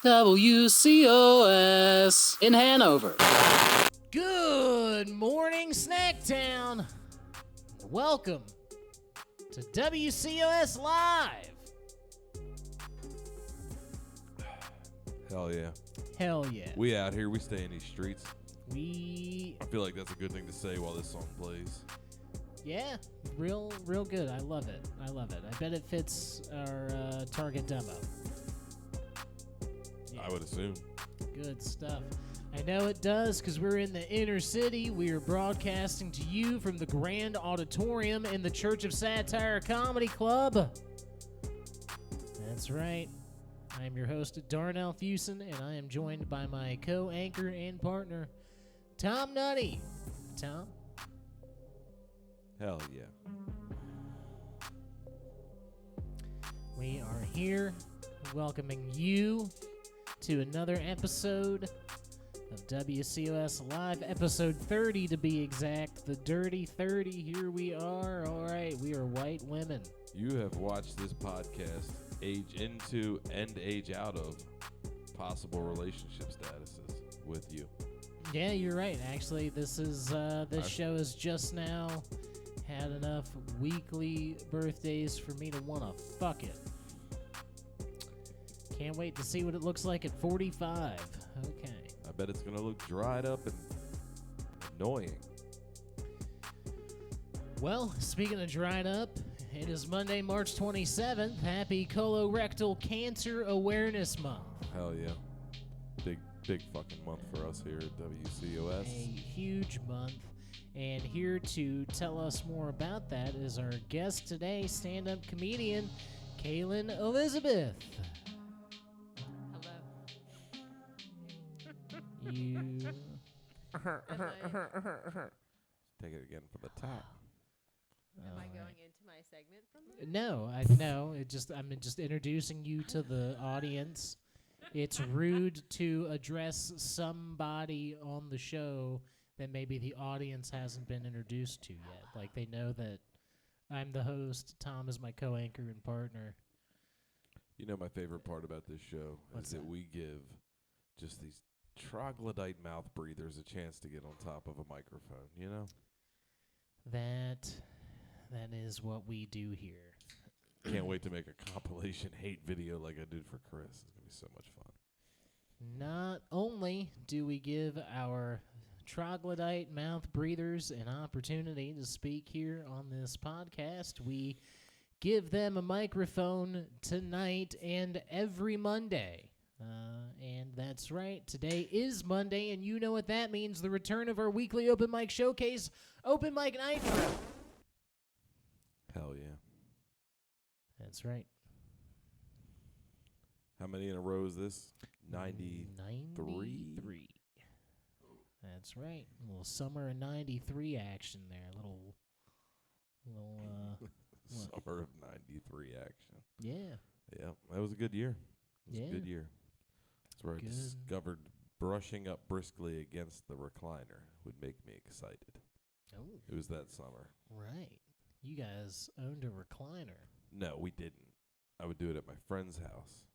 WCOS in Hanover. Good morning, Snacktown. Welcome to WCOS Live. Hell yeah. Hell yeah. We out here. We stay in these streets. We, I feel like that's a good thing to say while this song plays. yeah, real good. I love it. I bet it fits our target demo. Yeah. I would assume. Good stuff. I know it does because we're in the inner city. We are broadcasting to you from the Grand Auditorium in the Church of Satire Comedy Club. That's right. I am your host, Darnell Fuson, and I am joined by my co-anchor and partner, Tom Nutty. Tom? Hell yeah. We are here welcoming you to another episode of WCOS Live, episode 30 to be exact, the Dirty 30. Here we are. All right, we are white women. You have watched this podcast age into and age out of possible relationship statuses with you. Yeah, you're right. Actually, this show has just now had enough weekly birthdays for me to want to fuck it. Can't wait to see what it looks like at 45. Okay. I bet it's going to look dried up and annoying. Well, speaking of dried up, it is Monday, March 27th. Happy Colorectal Cancer Awareness Month. Hell yeah. Big fucking month for us here at WCOS. A huge month. And here to tell us more about that is our guest today, stand-up comedian Kaelin Elizabeth. Hello. You... Take it again from the top. Am I going into my segment from this? No. I'm just introducing you to the audience. It's rude to address somebody on the show that maybe the audience hasn't been introduced to yet. Like, they know that I'm the host, Tom is my co-anchor and partner. You know, my favorite part about this show is that we give just these troglodyte mouth breathers a chance to get on top of a microphone, you know? That is what we do here. Can't wait to make a compilation hate video like I did for Chris. It's going to be so much fun. Not only do we give our troglodyte mouth breathers an opportunity to speak here on this podcast, we give them a microphone tonight and every Monday. And that's right, today is Monday, and you know what that means, the return of our weekly open mic showcase, Open Mic Nitro. Hell yeah. That's right. How many in a row is this? 93? 93. That's right. A little summer of 93 action there. A little Summer of 93 action. Yeah. Yeah, that was a good year. It was Yeah. a good year. That's where I discovered brushing up briskly against the recliner would make me excited. Oh. It was that summer. Right. You guys owned a recliner. No, we didn't. I would do it at my friend's house.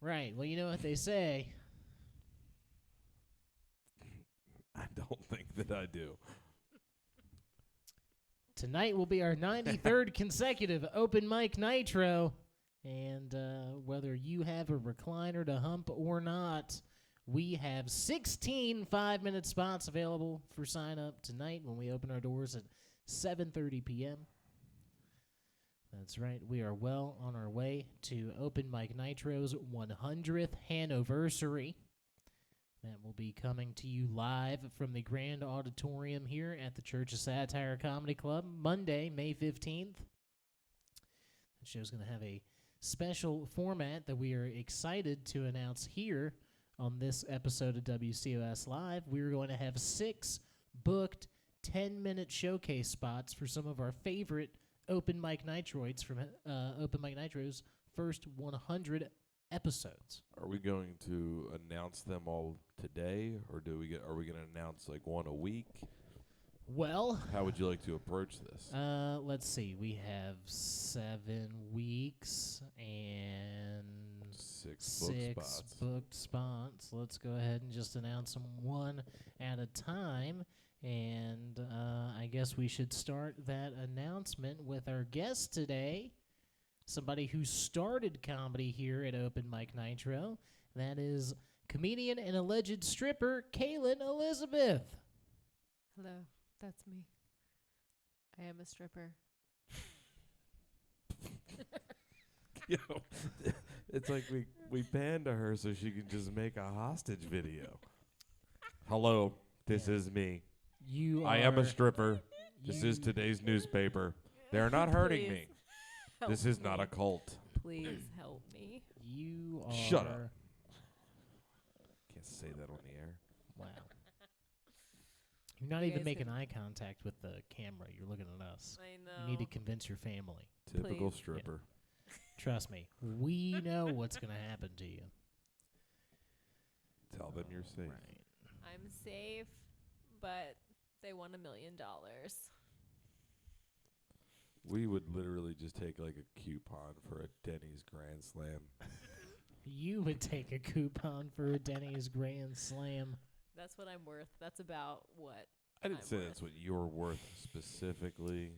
Right. Well, you know what they say. I don't think that I do. Tonight will be our 93rd consecutive Open Mic Nitro. And whether you have a recliner to hump or not, we have 16 5-minute spots available for sign-up tonight when we open our doors at 7:30 p.m. That's right. We are well on our way to Open Mic Nitro's 100th Hanoversary. That will be coming to you live from the Grand Auditorium here at the Church of Satire Comedy Club, Monday, May 15th. The show's going to have a special format that we are excited to announce here on this episode of WCOS Live. We're going to have 6 booked 10-minute showcase spots for some of our favorite Open Mic Nitroids from Open Mic Nitro's first 100 episodes. Are we going to announce them all today, or are we going to announce like one a week? Well, How would you like to approach this? let's see. We have 7 weeks and 6 booked spots. Let's go ahead and just announce them one at a time. And I guess we should start that announcement with our guest today, somebody who started comedy here at Open Mic Nitro. That is comedian and alleged stripper Kaelin Elizabeth. Hello, that's me. I am a stripper. Yo, it's like we panned to her so she can just make a hostage video. Hello, this is me. I am a stripper. This is today's newspaper. They're not hurting me. This is not a cult. Please help me. You are. Shut up. Can't say that on the air. Wow. You're not You even guys making can- eye contact with the camera. You're looking at us. I know. You need to convince your family. Typical Please. stripper. Trust me. We know what's going to happen to you. Tell them you're safe. Right. I'm safe, but they won $1 million. We would literally just take like a coupon for a Denny's Grand Slam. You would take a coupon for a Denny's Grand Slam. That's what I'm worth. That's about what I didn't I'm say worth. that's what you're worth specifically,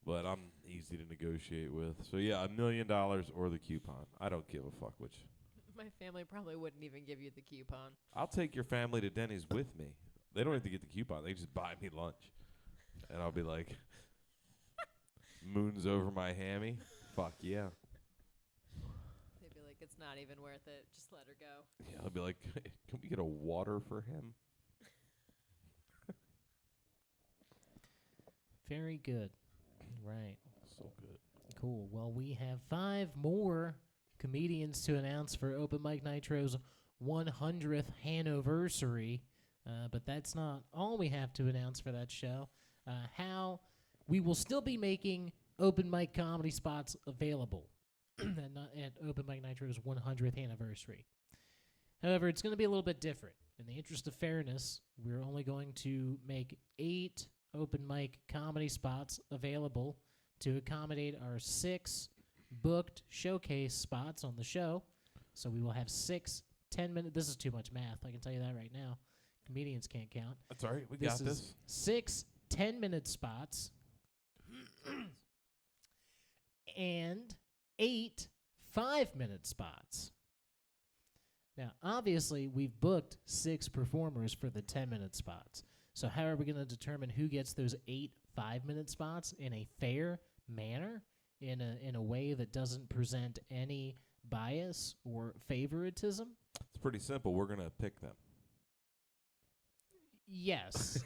but I'm easy to negotiate with. So yeah, $1 million or the coupon. I don't give a fuck which. My family probably wouldn't even give you the coupon. I'll take your family to Denny's with me. They don't have to get the coupon. They just buy me lunch, and I'll be like, moons over my hammy. Fuck yeah. They'd be like, it's not even worth it. Just let her go. Yeah, I'll be like, can we get a water for him? Very good. Right. So good. Cool. Well, we have 5 more comedians to announce for Open Mic Nitro's 100th Hanoversary. But that's not all we have to announce for that show. How we will still be making open mic comedy spots available at Open Mic Nitro's 100th anniversary. However, it's going to be a little bit different. In the interest of fairness, we're only going to make 8 open mic comedy spots available to accommodate our 6 booked showcase spots on the show. So we will have 6 10-minute. This is too much math. I can tell you that right now. Comedians can't count. That's all right. We This got is this. 6 10-minute spots and 8 5-minute spots. Now, obviously, we've booked 6 performers for the 10-minute spots. So how are we going to determine who gets those 8 5-minute spots in a fair manner, in a way that doesn't present any bias or favoritism? It's pretty simple. We're going to pick them. Yes.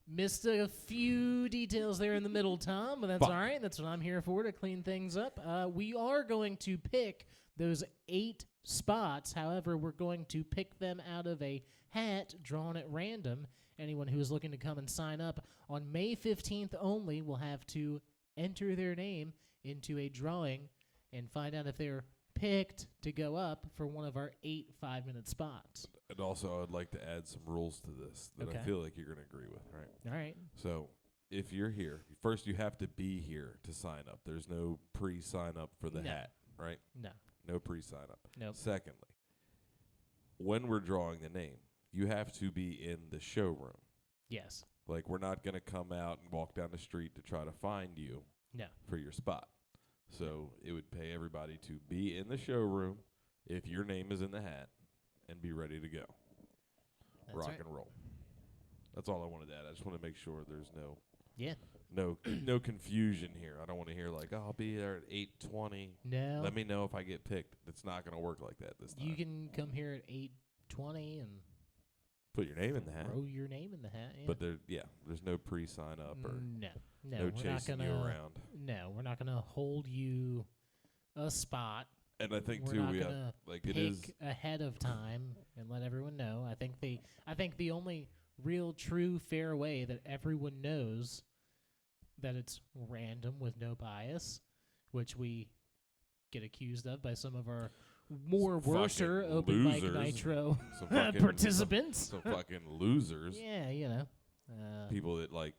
Missed a few details there in the middle, Tom, but that's Fuck. all right. That's what I'm here for, to clean things up. We are going to pick those 8 spots. However, we're going to pick them out of a hat drawn at random. Anyone who is looking to come and sign up on May 15th only will have to enter their name into a drawing and find out if they're picked to go up for one of our 8 5-minute spots. And also, I would like to add some rules to this that Okay. I feel like you're going to agree with, right? All right. So, if you're here, first you have to be here to sign up. There's no pre-sign up for the No. hat, right? No. No pre-sign up. Nope. Secondly, when we're drawing the name, you have to be in the showroom. Yes. Like, we're not going to come out and walk down the street to try to find you No. for your spot. So, it would pay everybody to be in the showroom if your name is in the hat and be ready to go. That's Rock right. and roll. That's all I wanted to add. I just want to make sure there's Yeah. no confusion here. I don't want to hear like, oh, I'll be there at 8:20. No. Let me know if I get picked. It's not going to work like that this time. You can come here at 8:20 and put your name in the hat, throw your name in the hat. Yeah. but there's no pre-sign up or no, no we're not chasing gonna. you around. No, we're not gonna hold you a spot. And I think We're too not we have gonna like pick it is ahead of time and let everyone know. I think the only real, true, fair way that everyone knows that it's random with no bias, which we get accused of by some of our more Some worser fucking open mic losers. nitro Some fucking, participants. Some fucking losers. Yeah, you know. People that like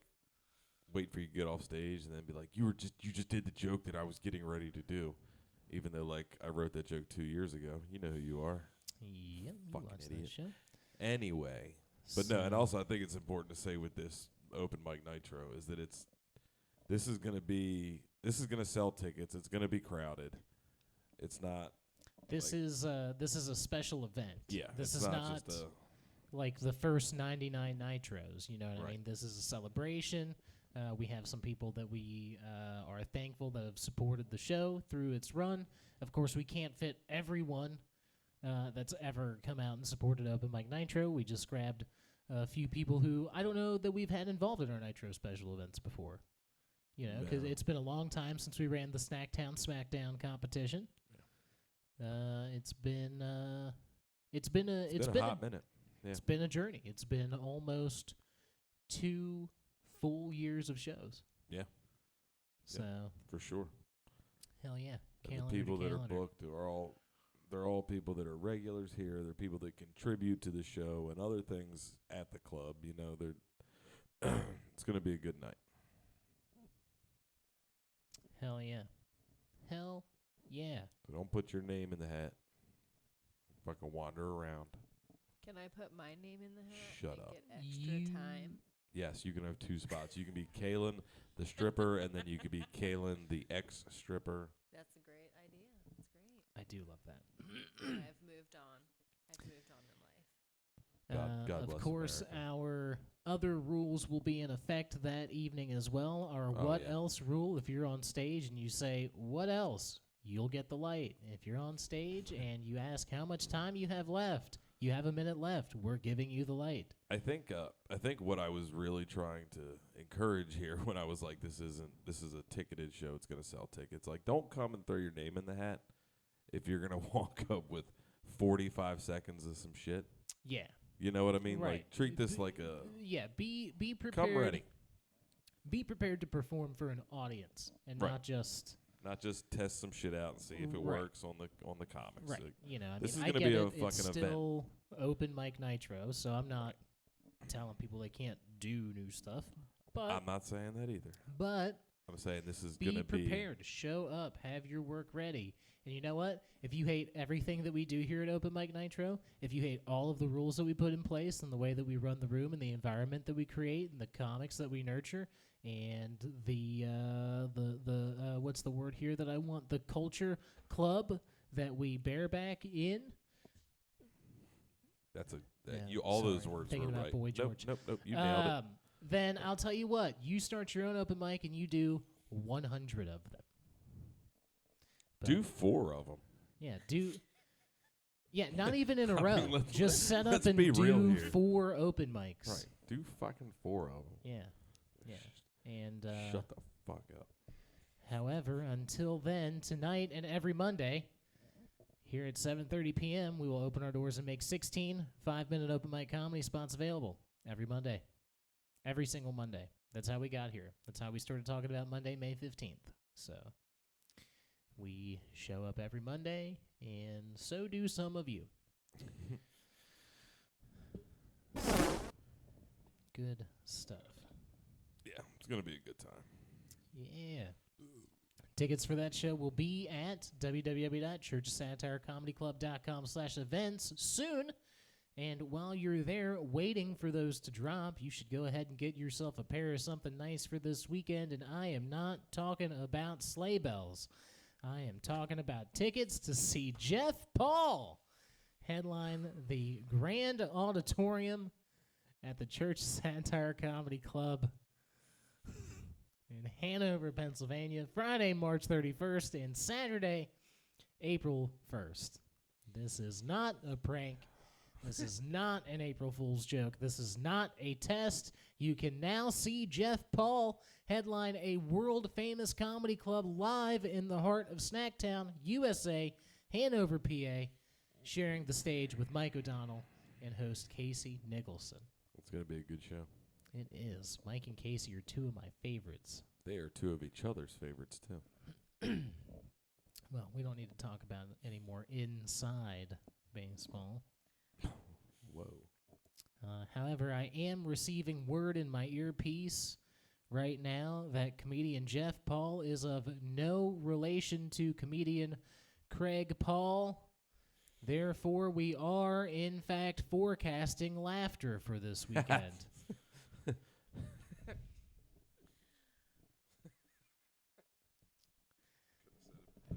wait for you to get off stage and then be like, you just did the joke that I was getting ready to do, even though like I wrote that joke 2 years ago. You know who you are. Yep, Fucking watched idiot. that show. Anyway, but no, and also I think it's important to say with this open mic nitro is that this is gonna sell tickets. It's gonna be crowded. It's not. This is a special event. Yeah, this it's is not just a like the first 99 nitros. You know what I Right. mean? This is a celebration. We have some people that we are thankful that have supported the show through its run. Of course, we can't fit everyone that's ever come out and supported Open Mic Nitro. We just grabbed a few people who I don't know that we've had involved in our Nitro special events before. You know, because No. it's been a long time since we ran the Snacktown SmackDown competition. It's been a hot minute. Yeah. It's been a journey. It's been almost 2 full years of shows. Yeah. So For sure. hell yeah, And calendar the people to that are calendar. booked they're all people that are regulars here. They're people that contribute to the show and other things at the club. You know, it's going to be a good night. Hell yeah, hell yeah. So don't put your name in the hat. Fucking wander around. Can I put my name in the hat? Shut and up. Get extra You- time. Yes, you can have 2 spots. You can be Kaelin the stripper, and then you can be Kaelin the ex-stripper. That's a great idea. That's great. I do love that. I've moved on. I've moved on in life. God of bless course, America. our other rules will be in effect that evening as well. Our Oh, what yeah. else rule, if you're on stage and you say, what else? You'll get the light. If you're on stage and you ask how much time you have left, you have a minute left. We're giving you the light. I think what I was really trying to encourage here when I was like, this is a ticketed show. It's going to sell tickets. Like, don't come and throw your name in the hat if you're going to walk up with 45 seconds of some shit. Yeah. You know what I mean? Right. Like, treat this like a Yeah, be prepared. come ready, Be prepared to perform for an audience and Right. not just not just test some shit out and see if it Right. works on the comics. right. Like, You know, I this mean, is I gonna get be a it. It's fucking event. still open mic nitro, so I'm not telling people they can't do new stuff. But I'm not saying that either. but I'm saying this is be going to be prepared. Show up. Have your work ready. And you know what? If you hate everything that we do here at Open Mic Nitro, if you hate all of the rules that we put in place and the way that we run the room and the environment that we create and the comics that we nurture and the what's the word here that I want? The culture club that we bareback in. you all those sorry, words thinking were about right. Boy Nope, George. nope, you nailed it. Then I'll tell you what. You start your own open mic and you do 100 of them. But Do 4 of them. Yeah, Yeah, not even in a I row. mean, Just set up let's and be real do here. 4 open mics. Right. Do fucking 4 of them. Yeah. Yeah. And Shut the fuck up. however, until then, tonight and every Monday, here at 7:30 p.m., we will open our doors and make 16 5-minute open mic comedy spots available every Monday. Every single Monday. That's how we got here. That's how we started talking about Monday, May 15th. So we show up every Monday, and so do some of you. Good stuff. Yeah, it's going to be a good time. Yeah. Tickets for that show will be at www.churchsatirecomedyclub.com/events soon. And while you're there waiting for those to drop, you should go ahead and get yourself a pair of something nice for this weekend. And I am not talking about sleigh bells. I am talking about tickets to see Jeff Paul headline the Grand Auditorium at the Church Satire Comedy Club in Hanover, Pennsylvania, Friday, March 31st, and Saturday, April 1st. This is not a prank. This is not an April Fool's joke. This is not a test. You can now see Jeff Paul headline a world-famous comedy club live in the heart of Snacktown, USA, Hanover, PA, sharing the stage with Mike O'Donnell and host Casey Nicholson. It's going to be a good show. It is. Mike and Casey are 2 of my favorites. They are 2 of each other's favorites, too. Well, we don't need to talk about it anymore inside baseball. Whoa. However, I am receiving word in my earpiece right now that comedian Jeff Paul is of no relation to comedian Craig Paul. Therefore, we are, in fact, forecasting laughter for this weekend.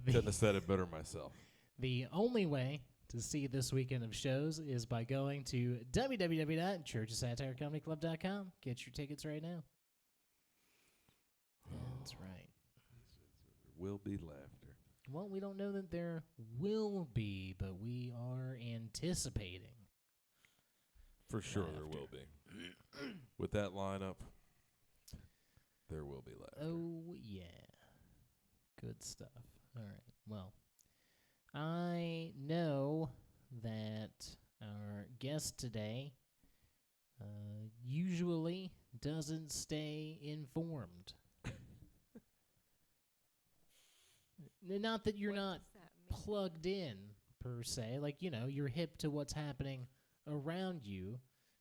Couldn't have said it better myself. The only way to see this weekend of shows is by going to www.churchofsatirecomedyclub.com. Get your tickets right now. That's right. There will be laughter. Well, we don't know that there will be, but we are anticipating. For sure laughter. there will be. With that lineup, there will be laughter. Oh, yeah. Good stuff. All right. Well, I know that our guest today usually doesn't stay informed. Not that you're not plugged in, per se. Like, you know, you're hip to what's happening around you,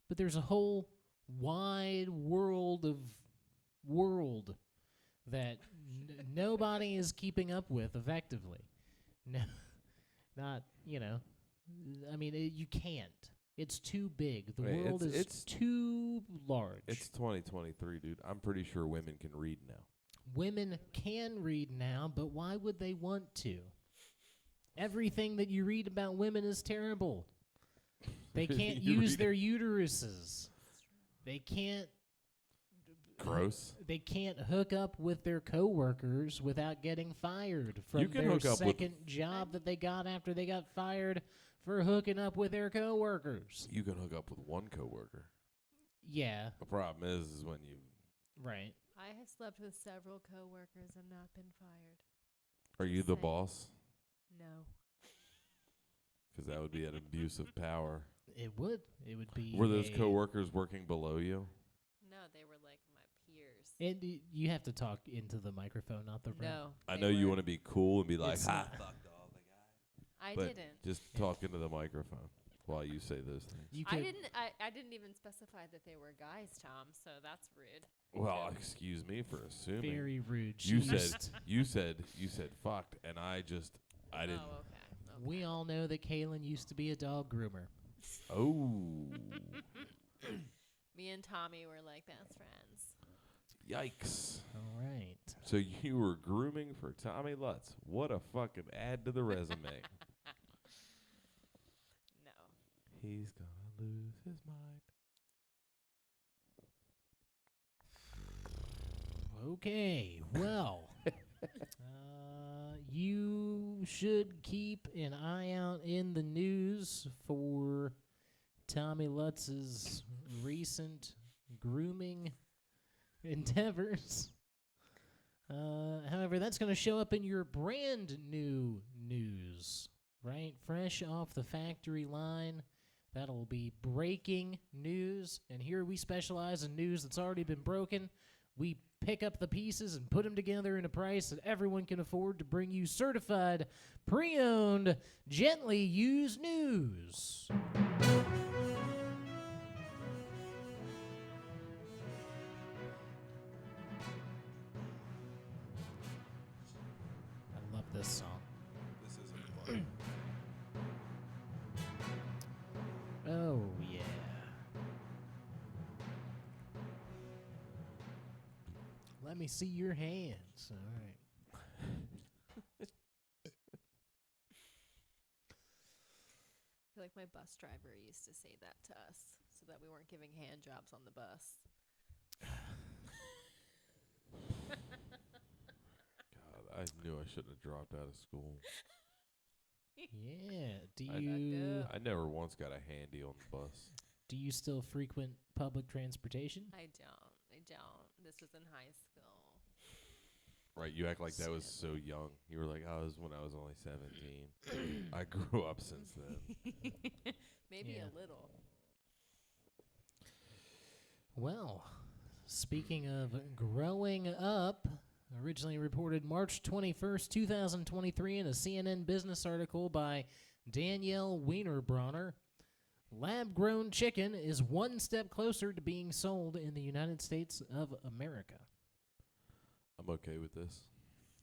but there's a whole wide world that nobody is keeping up with effectively. No, not, you know, I mean, you can't. It's too big. The world is too large. It's 2023, dude. I'm pretty sure women can read now. Women can read now, but why would they want to? Everything that you read about women is terrible. They can't use their uteruses. They can't. Gross. They can't hook up with their coworkers without getting fired from You can their hook up second job that they got after they got fired for hooking up with their coworkers. You can hook up with one coworker. Yeah. The problem is when you... Right. I have slept with several coworkers and not been fired. Are you the Same. boss? No. Because that would be an abuse of power. It would. It would be. Were those coworkers working below you? No, they were like my peers. And you have to talk into the microphone, not the room. No. I know you want to be cool and be like, It's ha, not. fucked all the guys. I But didn't. just talk into the microphone while you say those things. You I could, didn't. I didn't even specify that they were guys, Tom. So that's rude. Well, excuse me for assuming. Very rude. You She said you said fucked, and I didn't. Oh, okay. We all know that Kaelin used to be a dog groomer. Oh, Me and Tommy were like best friends. yikes! All right. So you were grooming for Tommy Lutz. What a fucking add to the resume. No. He's gonna lose his mind. Okay. Well, you should keep an eye out in the news for Tommy Lutz's recent grooming endeavors. However, that's going to show up in your brand new news, right? Fresh off the factory line. That'll be breaking news. And here we specialize in news that's already been broken. We pick up the pieces and put them together in a price that everyone can afford to bring you certified, pre-owned, gently used news. I love this song. This isn't fun. Oh, yeah. Let me see your hands. All right. I feel like my bus driver used to say that to us so that we weren't giving hand jobs on the bus. God, I knew I shouldn't have dropped out of school. Yeah. I never once got a handy on the bus. Do you still frequent public transportation? I don't. This was in high school. Right, you act like that was so young. You were like, I was when I was only 17. I grew up since then. Maybe Yeah. a little. Well, speaking of growing up, originally reported March 21st, 2023 in a CNN business article by Danielle Wienerbronner. Lab-grown chicken is one step closer to being sold in the United States of America. I'm okay with this.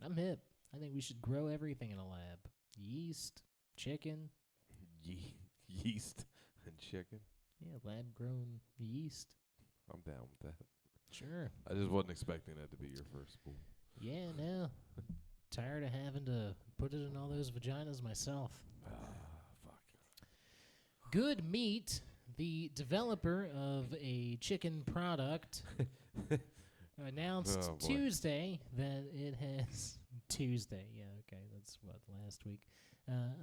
I'm hip. I think we should grow everything in a lab. Yeast, chicken. Yeast and chicken? Yeah, lab-grown yeast. I'm down with that. Sure. I just wasn't expecting that to be your first spool. Yeah, no. Tired of having to put it in all those vaginas myself. Fuck. Good Meat, the developer of a chicken product, announced Tuesday that it has... Tuesday, yeah, okay, that's what, last week.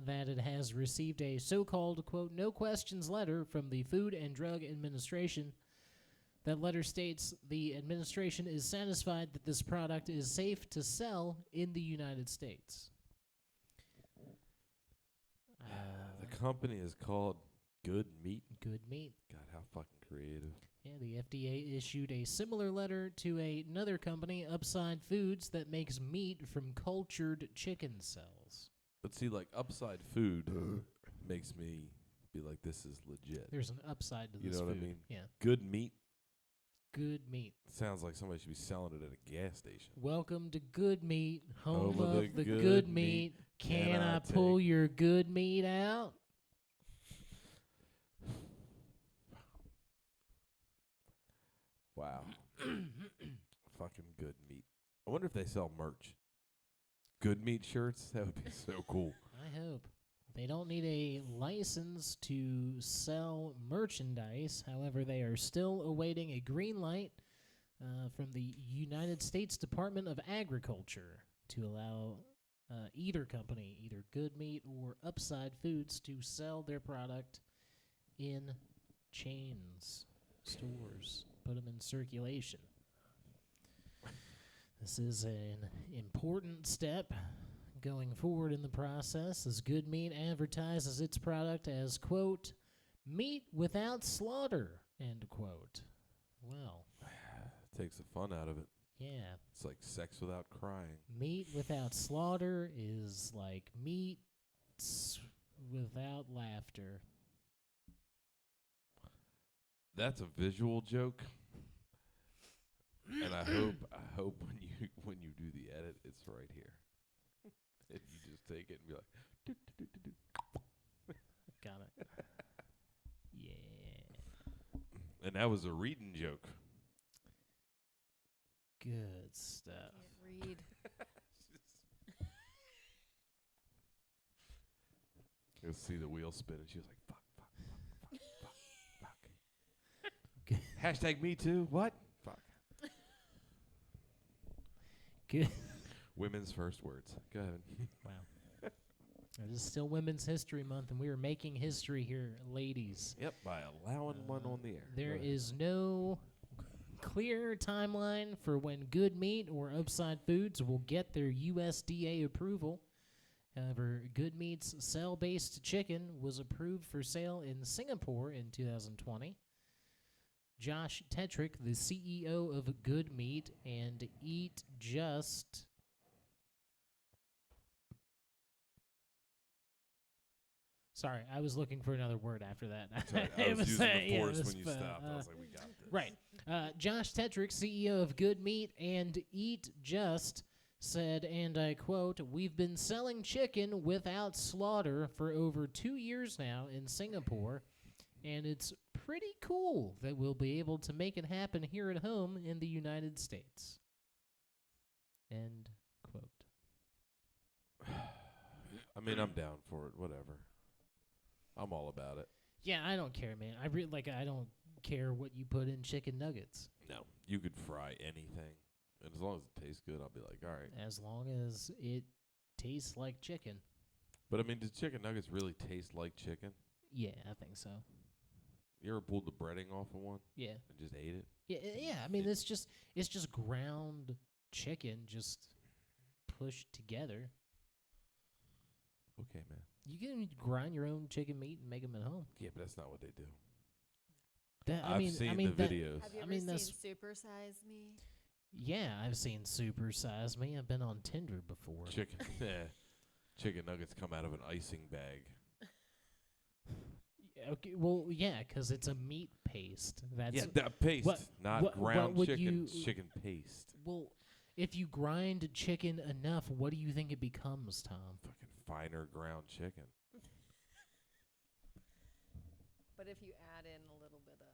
That it has received a so-called, quote, no questions letter from the Food and Drug Administration. That letter states the administration is satisfied that this product is safe to sell in the United States. The company is called Good Meat? Good Meat. God, how fucking creative. Yeah, the FDA issued a similar letter to another company, Upside Foods, that makes meat from cultured chicken cells. But see, like, Upside Food makes me be like, this is legit. There's an upside to this food. You know food. what I mean? Yeah. Good Meat? Good Meat. Sounds like somebody should be selling it at a gas station. Welcome to Good Meat, home of the good good meat. Can I pull your good meat out? Wow. Fucking Good Meat. I wonder if they sell merch. Good Meat shirts? That would be so cool. I hope. They don't need a license to sell merchandise. However, they are still awaiting a green light from the United States Department of Agriculture to allow either company, either Good Meat or Upside Foods, to sell their product in chains, stores, put them in circulation. This is an important step going forward in the process, as Good Meat advertises its product as, quote, meat without slaughter, end quote. Well. Takes the fun out of it. Yeah. It's like sex without crying. Meat without slaughter is like meat without laughter. That's a visual joke. And I hope when you do the edit, it's right here. And you just take it and be like, do, do, do, do, do. Got it. Yeah. And that was a reading joke. Good stuff. Can't read. You'll see the wheel spin, and she was like, fuck, fuck, fuck, fuck, fuck, fuck. Hashtag me too. What? Fuck. Good. Women's first words. Go ahead. Wow. It is still Women's History Month, and we are making history here, ladies. Yep, by allowing one on the air. There is no clear timeline for when Good Meat or Upside Foods will get their USDA approval. However, Good Meat's cell-based chicken was approved for sale in Singapore in 2020. Josh Tetrick, the CEO of Good Meat and Eat Just... Sorry, I was looking for another word after that. Sorry, I was using the force when you stopped. I was like, we got this. Right. Josh Tetrick, CEO of Good Meat and Eat Just, said, and I quote, we've been selling chicken without slaughter for over 2 years now in Singapore, and it's pretty cool that we'll be able to make it happen here at home in the United States. End quote. I mean, I'm down for it. Whatever. I'm all about it. Yeah, I don't care, man. I don't care what you put in chicken nuggets. No, you could fry anything. And as long as it tastes good, I'll be like, all right. As long as it tastes like chicken. But, I mean, does chicken nuggets really taste like chicken? Yeah, I think so. You ever pulled the breading off of one? Yeah. And just ate it? Yeah. I mean, it's just ground chicken just pushed together. Okay, man. You can grind your own chicken meat and make them at home. Yeah, but that's not what they do. I've seen the videos. Have you ever seen Super Size Me? Yeah, I've seen Super Size Me. I've been on Tinder before. Chicken nuggets come out of an icing bag. Okay, well, yeah, because it's a meat paste. That's that paste, not ground would chicken. you- Chicken paste. well. If you grind chicken enough, what do you think it becomes, Tom? Fucking finer ground chicken. But if you add in a little bit of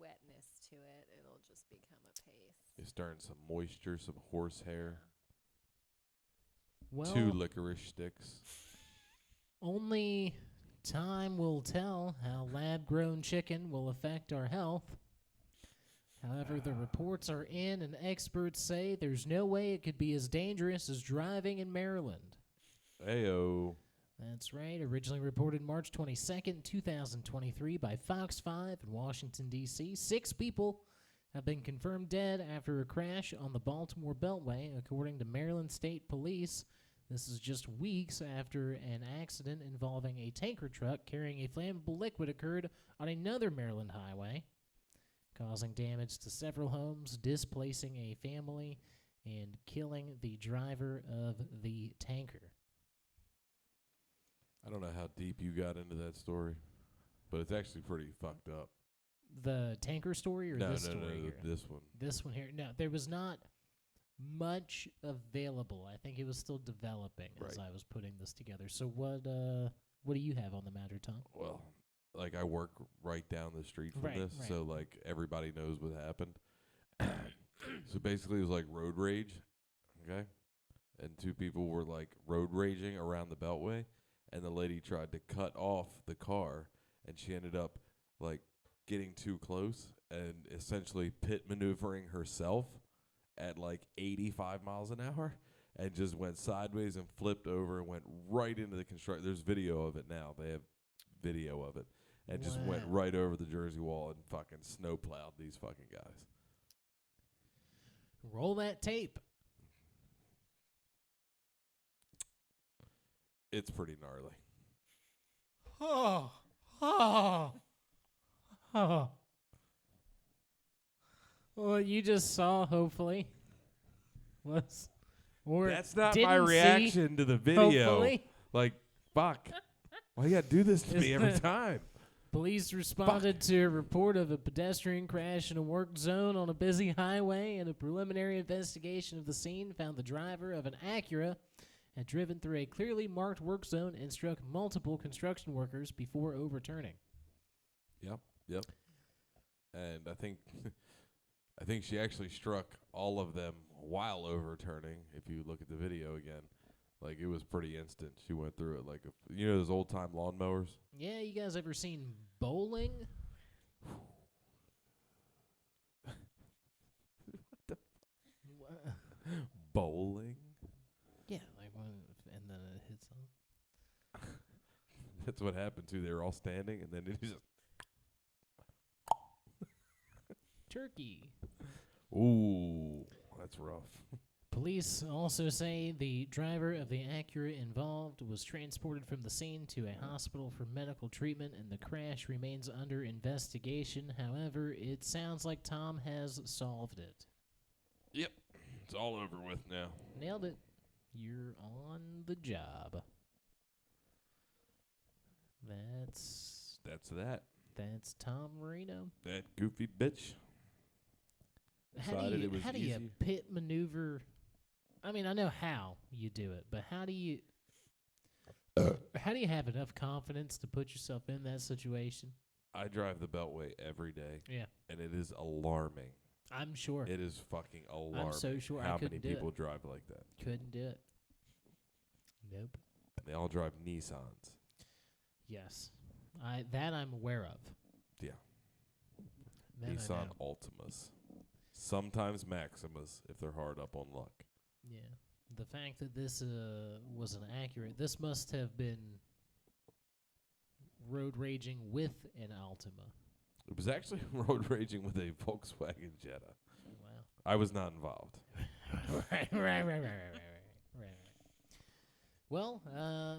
wetness to it, it'll just become a paste. You stir in some moisture, some horsehair, Well, 2 licorice sticks. only time will tell how lab-grown chicken will affect our health. However, the reports are in, and experts say there's no way it could be as dangerous as driving in Maryland. Ayo. That's right. Originally reported March 22nd, 2023 by Fox 5 in Washington, D.C. 6 people have been confirmed dead after a crash on the Baltimore Beltway, according to Maryland State Police. This is just weeks after an accident involving a tanker truck carrying a flammable liquid occurred on another Maryland highway, causing damage to several homes, displacing a family, and killing the driver of the tanker. I don't know how deep you got into that story, but it's actually pretty fucked up. The tanker story or this story here? This one. This one here. No, there was not much available. I think it was still developing as I was putting this together. So what do you have on the matter, Tom? Well, like I work right down the street from this, so like everybody knows what happened. So basically it was like road rage, okay? And 2 people were like road raging around the Beltway, and the lady tried to cut off the car, and she ended up like getting too close and essentially pit maneuvering herself at like 85 miles an hour and just went sideways and flipped over and went right into the construction. There's video of it now. They have video of it. And just went right over the Jersey wall and fucking snowplowed these fucking guys. Roll that tape. It's pretty gnarly. What you just saw, hopefully, was or that's not didn't my see, reaction to the video. hopefully. Like, fuck. Why you gotta do this to me every time? Police responded to a report of a pedestrian crash in a work zone on a busy highway, and a preliminary investigation of the scene found the driver of an Acura had driven through a clearly marked work zone and struck multiple construction workers before overturning. Yep. And I think she actually struck all of them while overturning. If you look at the video again, like it was pretty instant. She went through it like those old time lawnmowers. Yeah, you guys ever seen bowling? Bowling. Yeah, like when and then it hits them. That's what happened too. They were all standing, and then it just. Turkey. Ooh, that's rough. Police also say the driver of the Acura involved was transported from the scene to a hospital for medical treatment, and the crash remains under investigation. However, it sounds like Tom has solved it. Yep, it's all over with now. Nailed it. You're on the job. That's Tom Marino. That goofy bitch. How do you pit maneuver? I mean, I know how you do it, but how do you have enough confidence to put yourself in that situation? I drive the Beltway every day. Yeah. And it is alarming. I'm sure. It is fucking alarming. I'm so sure how I couldn't many do people it. drive like that. Couldn't do it. Nope. And they all drive Nissans. Yes. I'm aware of. Yeah. That I Nissan know. Altimas. Sometimes Maximas if they're hard up on luck. Yeah. The fact that this was an Acura, this must have been road raging with an Altima. It was actually road raging with a Volkswagen Jetta. Wow. I was not involved. Right. Well,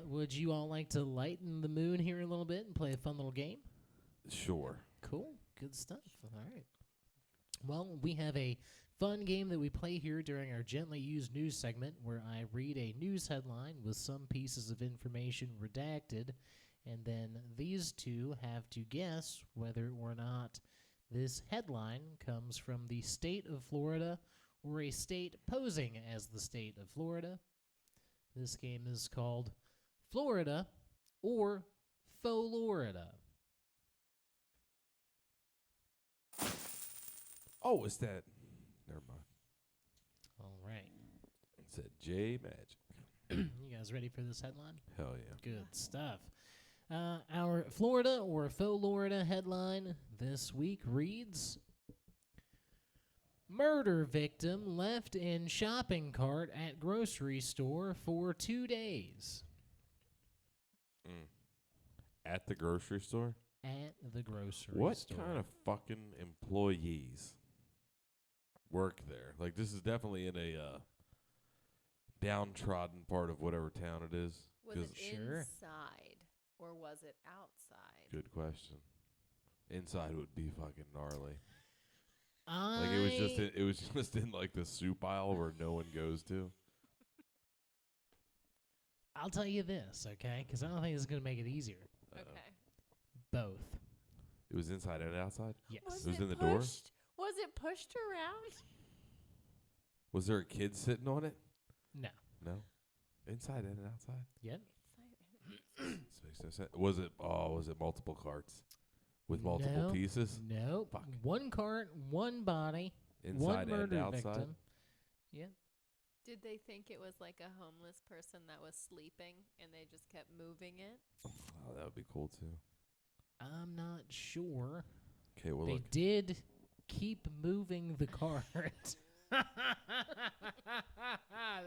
would you all like to lighten the mood here a little bit and play a fun little game? Sure. Cool. Good stuff. All right. Well, we have a fun game that we play here during our gently used news segment where I read a news headline with some pieces of information redacted, and then these two have to guess whether or not this headline comes from the state of Florida or a state posing as the state of Florida. This game is called Florida or Faux-Lorida. Oh, it's that. Never mind. All right. It said J Magic. You guys ready for this headline? Hell yeah. Good stuff. Our Florida or Faux-Lorida headline this week reads, Murder victim left in shopping cart at grocery store for 2 days. At the grocery store? At the grocery What store. kind of fucking employees work there? Like, this is definitely in a downtrodden part of whatever town it is. Was it Sure. inside or was it outside? Good question. Inside would be fucking gnarly. I Like, it was just in like the soup aisle where no one goes to. I'll tell you this, okay? Because I don't think this is going to make it easier. Okay. Both. It was inside and outside. Yes. It was in the door? Was it pushed around? Was there a kid sitting on it? No. No. Inside and outside. Yep. This makes no sense. Was it multiple carts with multiple No. pieces? Nope. Fuck. One cart, one body, Inside one and murder outside. victim. Yep. Did they think it was like a homeless person that was sleeping and they just kept moving it? Oh, that would be cool too. I'm not sure. Okay, well They look. did keep moving the cart.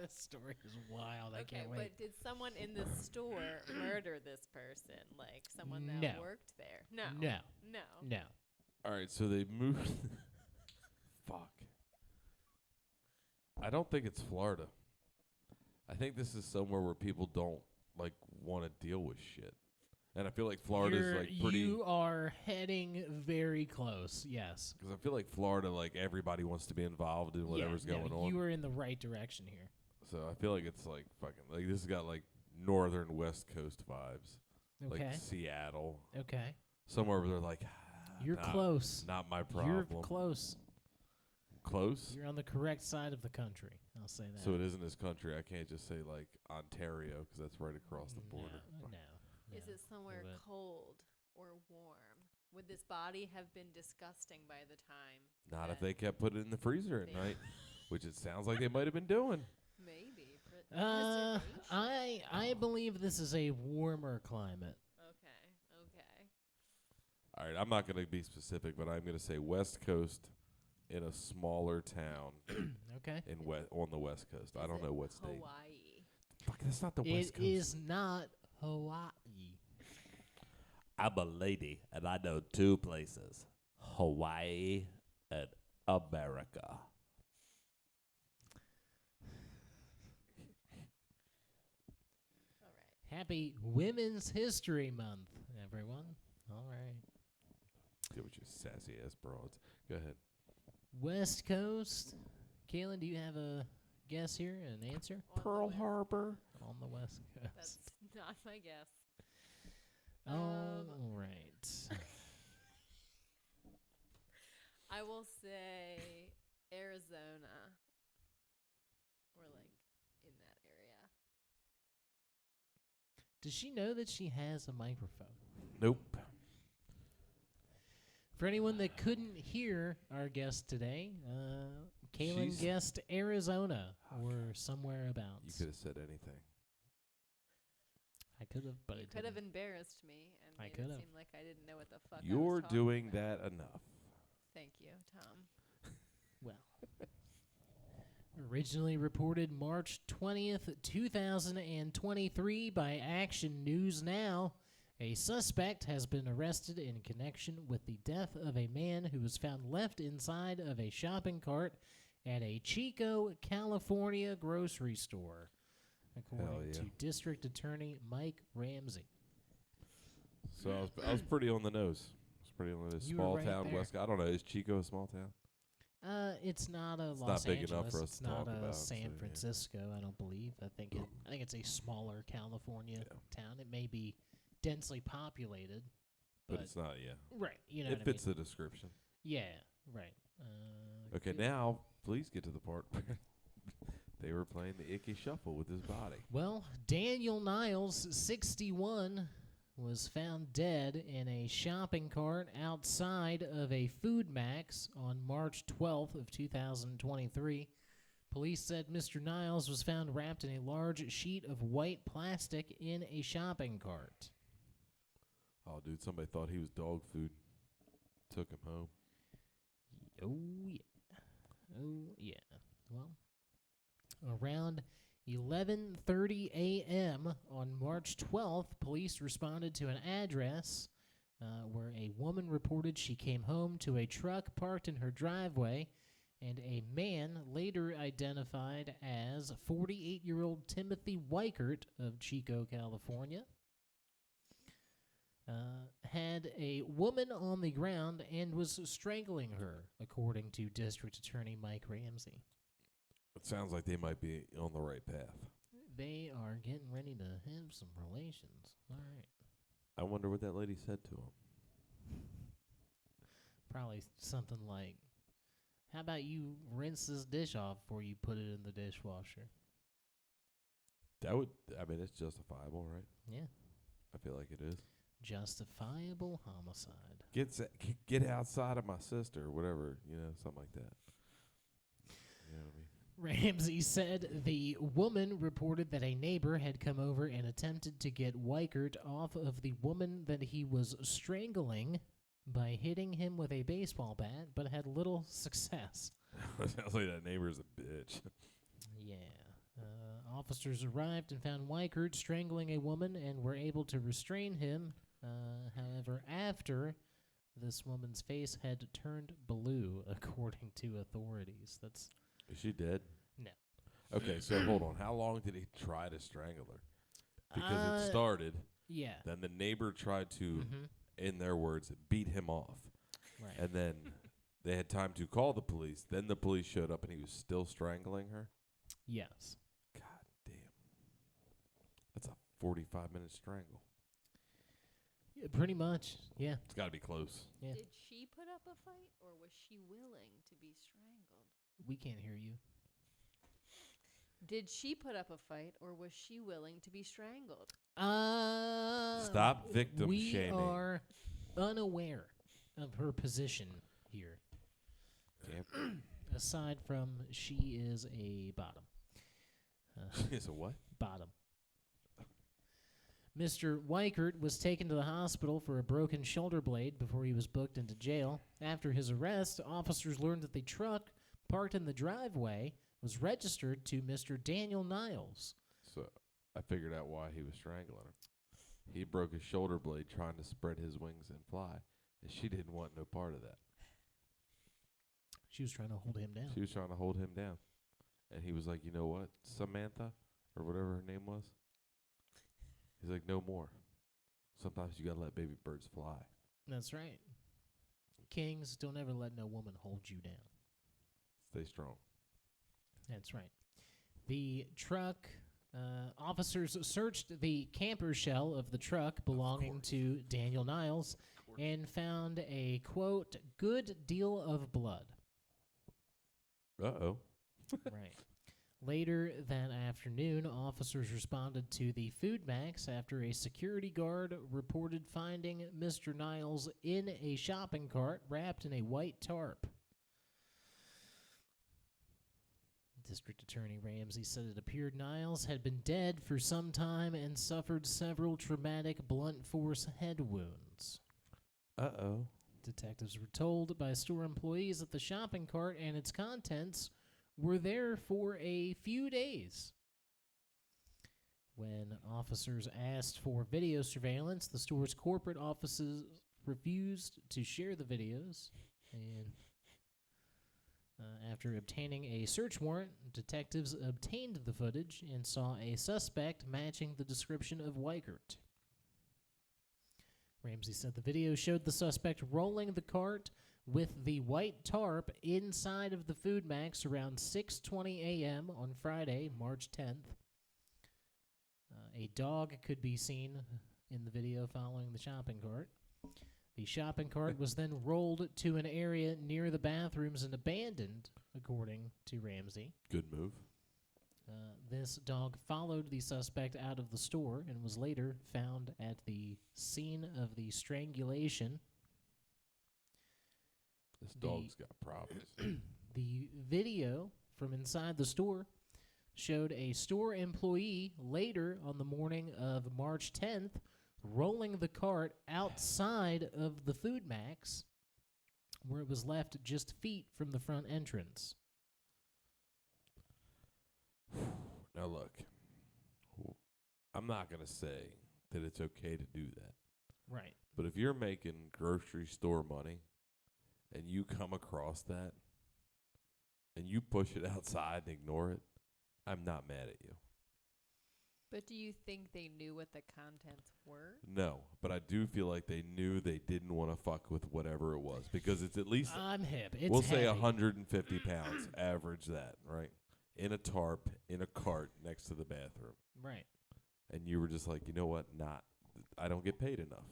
This story is wild. I Okay, can't wait. but did someone in the store murder this person? Like someone that No. worked there? No. No. No. No. All right, so they moved. Fuck. I don't think it's Florida. I think this is somewhere where people don't like want to deal with shit. And I feel like Florida's like pretty. You are heading very close. Yes. Because I feel like Florida, like everybody wants to be involved in whatever's going on. You are in the right direction here. So I feel like it's like fucking like this has got like northern West Coast vibes, Okay. like Seattle, Okay. somewhere where they're like, You're close. not my problem. You're close. Close. You're on the correct side of the country. I'll say that. So it isn't this country. I can't just say like Ontario because that's right across the border. No. Is it somewhere Little bit. cold or warm? Would this body have been disgusting by the time? Not if that they kept putting it in the freezer at they- night, which it sounds like they might have been doing. Maybe. I believe this is a warmer climate. Okay. All right, I'm not going to be specific, but I'm going to say West Coast in a smaller town Okay. in on the West Coast. I don't know what state. Hawaii. Fuck, that's not the West It Coast. is not Hawaii. I'm a lady, and I know two places: Hawaii and America. All right. Happy Women's History Month, everyone. All right. Get with your sassy ass broads. Go ahead. West Coast. Kaelin, do you have a guess here, an answer? On the West- Harbor. On the West Coast. That's not my guess. All right. I will say Arizona. Or like in that area. Does she know that she has a microphone? Nope. For anyone that couldn't hear our guest today, Kaelin She's- guessed Arizona or somewhere about. You could have said anything. I could have, but You I could have didn't. embarrassed me and I made could've. it seem like I didn't know what the fuck I You're was talking doing about. that enough. Thank you, Tom. Well, originally reported March 20th, 2023 by Action News Now, a suspect has been arrested in connection with the death of a man who was found left inside of a shopping cart at a Chico, California grocery store, according yeah. to District Attorney Mike Ramsey. So I was pretty on the nose. I was pretty on the nose. You were Small right town there. West. I don't know. Is Chico a small town? It's not a It's Los not big Angeles. enough for us It's to not talk a about, San so, yeah. Francisco. I don't believe. I think it's a smaller California Yeah. town. It may be densely populated, But it's not, yeah. right. You know It what fits I mean? the description. Yeah, right. Okay, good. now please get to the part where they were playing the icky shuffle with his body. Well, Daniel Niles, 61, was found dead in a shopping cart outside of a Food Max on March 12th of 2023. Police said Mr. Niles was found wrapped in a large sheet of white plastic in a shopping cart. Oh, dude, somebody thought he was dog food. Took him home. Oh, yeah. Oh, yeah. Well, around 11:30 a.m. on March 12th, police responded to an address where a woman reported she came home to a truck parked in her driveway, and a man, later identified as 48-year-old Timothy Weichert of Chico, California, had a woman on the ground and was strangling her, according to District Attorney Mike Ramsey. It sounds like they might be on the right path. They are getting ready to have some relations. All right. I wonder what that lady said to him. Probably something like, how about you rinse this dish off before you put it in the dishwasher? That would, I mean, it's justifiable, right? Yeah. I feel like it is. Justifiable homicide. Get outside of my sister, or whatever, something like that. You know what I mean? Ramsey said the woman reported that a neighbor had come over and attempted to get Weichert off of the woman that he was strangling by hitting him with a baseball bat, but had little success. Sounds like that neighbor's a bitch. Yeah. Officers arrived and found Weichert strangling a woman and were able to restrain him. However, after this woman's face had turned blue, according to authorities. Is she dead? No. Okay, so hold on. How long did he try to strangle her? Because it started. Yeah. Then the neighbor tried to, Mm-hmm. in their words, beat him off. Right. And then they had time to call the police. Then the police showed up and he was still strangling her? Yes. God damn. That's a 45-minute strangle. Yeah, pretty much. Yeah. It's got to be close. Yeah. Did she put up a fight, or was she willing to be strangled? We can't hear you. Did she put up a fight, or was she willing to be strangled? Stop victim we shaming. We are unaware of her position here. Yeah. Aside from she is a bottom. She is a what? Bottom. Mr. Weichert was taken to the hospital for a broken shoulder blade before he was booked into jail. After his arrest, officers learned that the truck parked in the driveway was registered to Mr. Daniel Niles. So I figured out why he was strangling her. He broke his shoulder blade trying to spread his wings and fly, and she didn't want no part of that. She was trying to hold him down. She was trying to hold him down. And he was like, you know what, Samantha, or whatever her name was? He's like, no more. Sometimes you got to let baby birds fly. That's right. Kings, don't ever let no woman hold you down. Stay strong. That's right. The truck, officers searched the camper shell of the truck belonging to Daniel Niles and found a, quote, good deal of blood. Uh-oh. Right. Later that afternoon, officers responded to the Food Max after a security guard reported finding Mr. Niles in a shopping cart wrapped in a white tarp. District Attorney Ramsey said it appeared Niles had been dead for some time and suffered several traumatic blunt force head wounds. Uh-oh. Detectives were told by store employees that the shopping cart and its contents were there for a few days. When officers asked for video surveillance, the store's corporate offices refused to share the videos. And after obtaining a search warrant, detectives obtained the footage and saw a suspect matching the description of Weichert. Ramsey said the video showed the suspect rolling the cart with the white tarp inside of the Food Max around 6:20 a.m. on Friday, March 10th. A dog could be seen in the video following the shopping cart. The shopping cart was then rolled to an area near the bathrooms and abandoned, according to Ramsey. Good move. This dog followed the suspect out of the store and was later found at the scene of the strangulation. This dog's got problems. The video from inside the store showed a store employee later on the morning of March 10th rolling the cart outside of the Food Max, where it was left just feet from the front entrance. Now look, I'm not going to say that it's okay to do that. Right. But if you're making grocery store money and you come across that and you push it outside and ignore it, I'm not mad at you. But do you think they knew what the contents were? No, but I do feel like they knew they didn't want to fuck with whatever it was, because it's at least, I'm hip. It's we'll say heavy. 150 pounds, average that, right? In a tarp, in a cart next to the bathroom. Right. And you were just like, you know what? I don't get paid enough.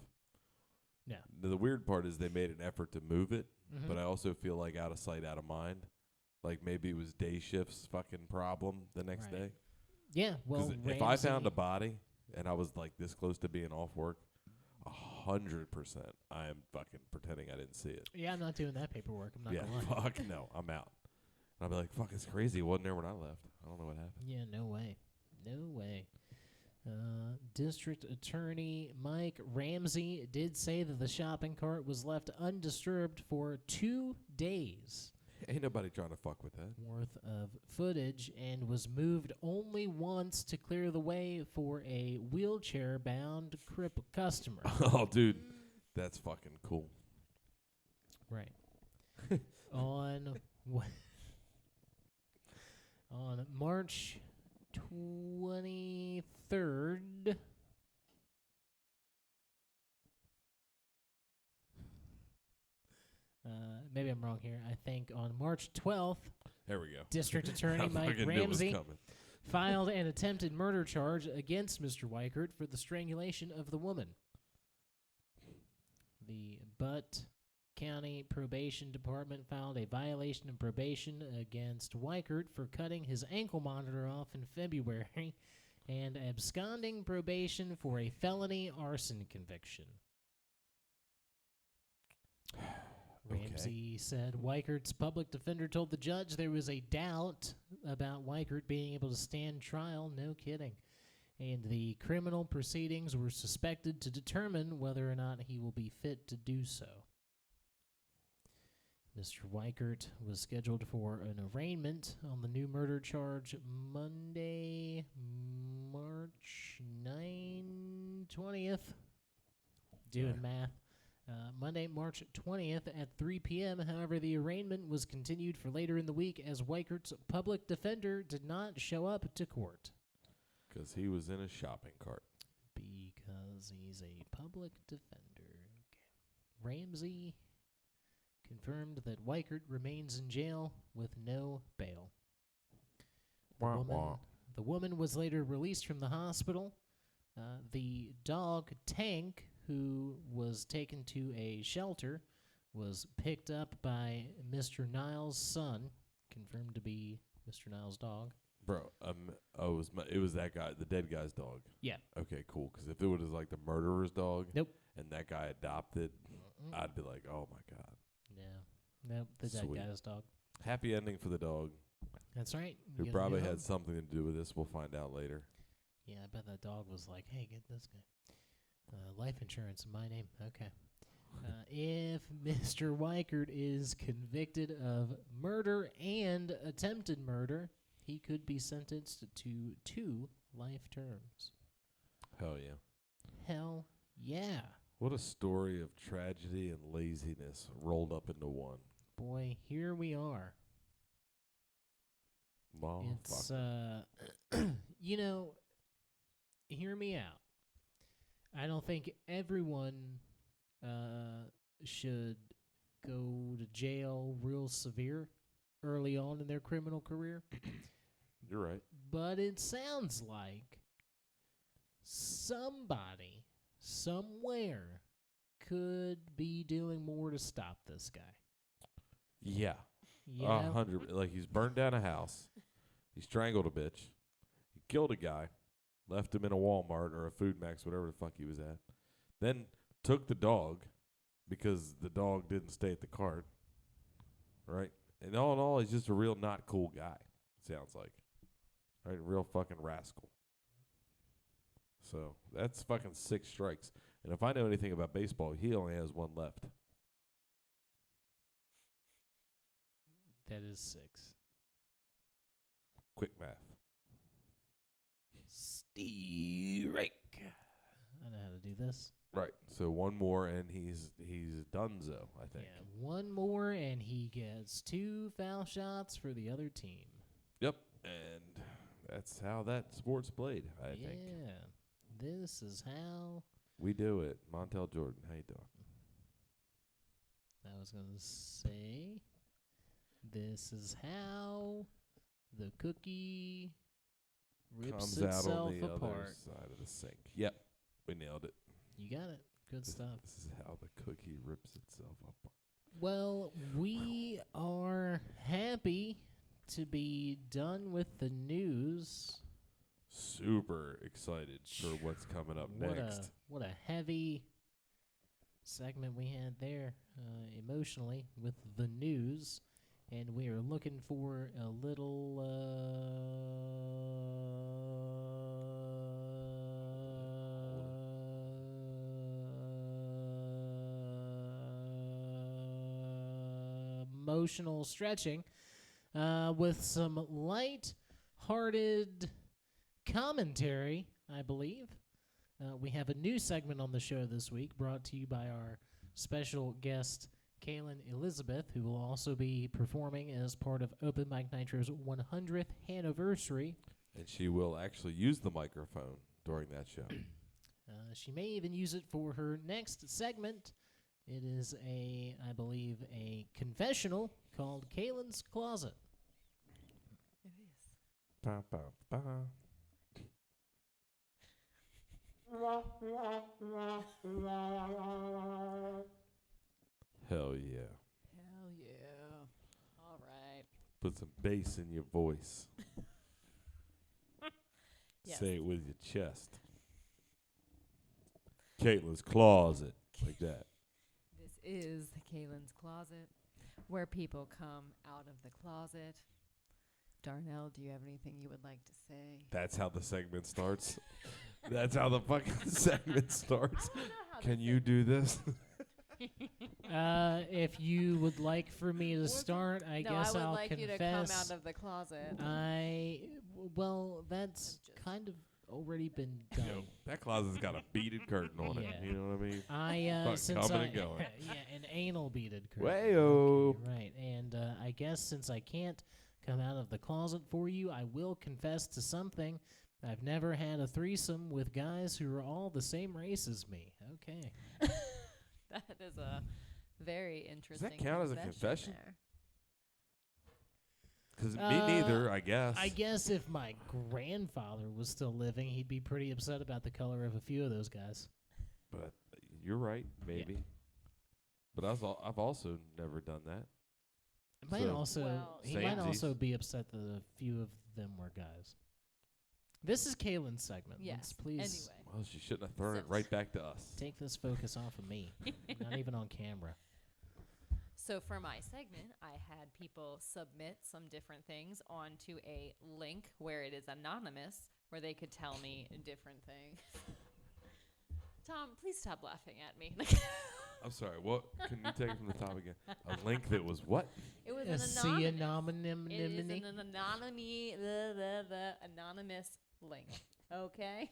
No. The weird part is they made an effort to move it, Mhm. but I also feel like out of sight, out of mind. Like maybe it was day shift's fucking problem the next Right. day. Yeah, well, 'Cause if I found a body and I was like this close to being off work, 100% I am fucking pretending I didn't see it. Yeah, I'm not doing that paperwork. I'm not Yeah, going to lie. fuck no, I'm out. And I'll be like, fuck, it's crazy. It wasn't there when I left. I don't know what happened. Yeah, no way. No way. District Attorney Mike Ramsey did say that the shopping cart was left undisturbed for 2 days Ain't nobody trying to fuck with that. worth of footage and was moved only once to clear the way for a wheelchair-bound crippled customer. Oh, dude, that's fucking cool. Right. On March 23rd, maybe I'm wrong here. I think on March 12th, There we go. District Attorney I Mike fucking knew it was Ramsey coming. filed an attempted murder charge against Mr. Weichert for the strangulation of the woman. The Butte County Probation Department filed a violation of probation against Weichert for cutting his ankle monitor off in February and absconding probation for a felony arson conviction. Ramsey said Weichert's public defender told the judge there was a doubt about Weichert being able to stand trial. No kidding. And the criminal proceedings were suspected to determine whether or not he will be fit to do so. Mr. Weichert was scheduled for an arraignment on the new murder charge Monday, March 20th. Doing math. Monday, March 20th at 3 p.m. However, the arraignment was continued for later in the week as Weichert's public defender did not show up to court. Because he was in a shopping cart. Because he's a public defender. Okay. Ramsey confirmed that Weichert remains in jail with no bail. The woman was later released from the hospital. The dog, Tank, who was taken to a shelter, was picked up by Mr. Niles' son, confirmed to be Mr. Niles' dog. Bro, it was that guy, the dead guy's dog. Yeah. Okay, cool. Because if it was like the murderer's dog, Nope. and that guy adopted, I'd be like, oh my god. No. Nope, the dead Sweet. guy's dog. Happy ending for the dog, That's right. who Get a probably new had home. something to do with this. We'll find out later. Yeah, I bet that dog was like, hey, get this guy. Life insurance in my name. Okay. If Mr. Weichert is convicted of murder and attempted murder, he could be sentenced to 2 life terms. Hell yeah. Hell yeah. What a story of tragedy and laziness rolled up into one. Boy, here we are. It's, you know, hear me out. I don't think everyone should go to jail real severe early on in their criminal career. You're right. But it sounds like somebody, somewhere, could be doing more to stop this guy. Yeah. You know? 100. Like, he's burned down a house. He strangled a bitch. He killed a guy. Left him in a Walmart or a Food Max, whatever the fuck he was at. Then took the dog because the dog didn't stay at the cart. Right? And all in all, he's just a real not cool guy, sounds like. Right? Real fucking rascal. So, that's fucking 6 strikes. And if I know anything about baseball, he only has 1 left. That is 6. Quick math. Strike. I know how to do this. Right. So 1 more and he's donezo, I think. Yeah, 1 more and he gets 2 foul shots for the other team. Yep. And that's how that sport's played, I think. Yeah. This is how We do it. Montel Jordan, how you doing? I was going to say, this is how the cookie rips Comes out itself on the other apart. side of the sink. Yep. We nailed it. You got it. Good stuff. This is how the cookie rips itself apart. Well, we are happy to be done with the news. Super excited for what's coming up next. What a heavy segment we had there emotionally with the news. And we are looking for a little emotional stretching with some light-hearted commentary, I believe. We have a new segment on the show this week brought to you by our special guest, Kaelin Elizabeth, who will also be performing as part of Open Mic Nitro's 100th Hanoversary. And she will actually use the microphone during that show. She may even use it for her next segment. It is I believe, a confessional called Kaelin's Closet. It is. Ba, ba, ba. Hell yeah. Hell yeah. All right. Put some bass in your voice. Yes. Say it with your chest. Caitlin's Closet. Like that. This is Kaelin's Closet, where people come out of the closet. Darnell, do you have anything you would like to say? That's how the segment starts. That's how the fucking segment starts. I don't know how Can the you do this? If you would like for me to start, I guess I would I'll like confess. you to come out of the closet. Well, that's kind of already been done. Yo, that closet's got a beaded curtain on it. Yeah. You know what I mean? Fuck, Since coming and going. an anal beaded curtain. Wayo. Okay, right, and I guess since I can't come out of the closet for you, I will confess to something. I've never had a threesome with guys who are all the same race as me. Okay. That is a very interesting. Does that count as a confession? there. Because me neither, I guess. I guess if my grandfather was still living, he'd be pretty upset about the color of a few of those guys. But you're right, maybe. Yeah. But I've also never done that. He might Samesies. also be upset that a few of them were guys. This is Kaelin's segment. Yes. Let's please Anyway. Well, she shouldn't have thrown it right back to us. take this focus off of me. Not even on camera. So for my segment, I had people submit some different things onto a link where it is anonymous, where they could tell me different things. Tom, please stop laughing at me. I'm sorry, what? Can you take it from the top again? A link that was what? It was See an anonymous. anonymity. It is an anonymous link. Okay?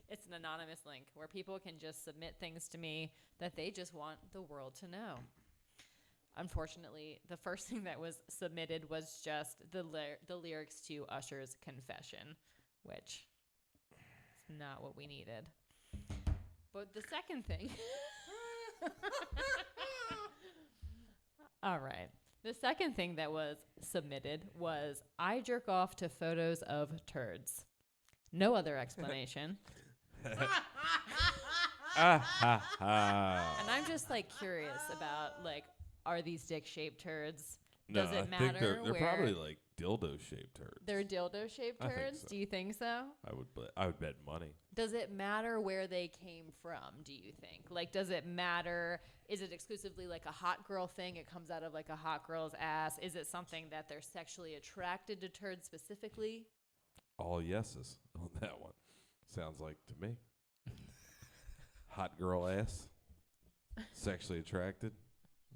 It's an anonymous link where people can just submit things to me that they just want the world to know. Unfortunately, the first thing that was submitted was just the lyrics to Usher's Confession, which is not what we needed. But the second thing All right. The second thing that was submitted was I jerk off to photos of turds. No other explanation. And I'm just like curious about like, are these dick-shaped turds? No, Does it I matter think they're where probably like dildo-shaped turds. they're dildo-shaped I think turds? so. Do you think so? I would bet money. Does it matter where they came from, do you think? Like, does it matter? Is it exclusively like a hot girl thing? It comes out of like a hot girl's ass? Is it something that they're sexually attracted to turds specifically? All yeses on that one. Sounds like to me. Hot girl ass. Sexually attracted.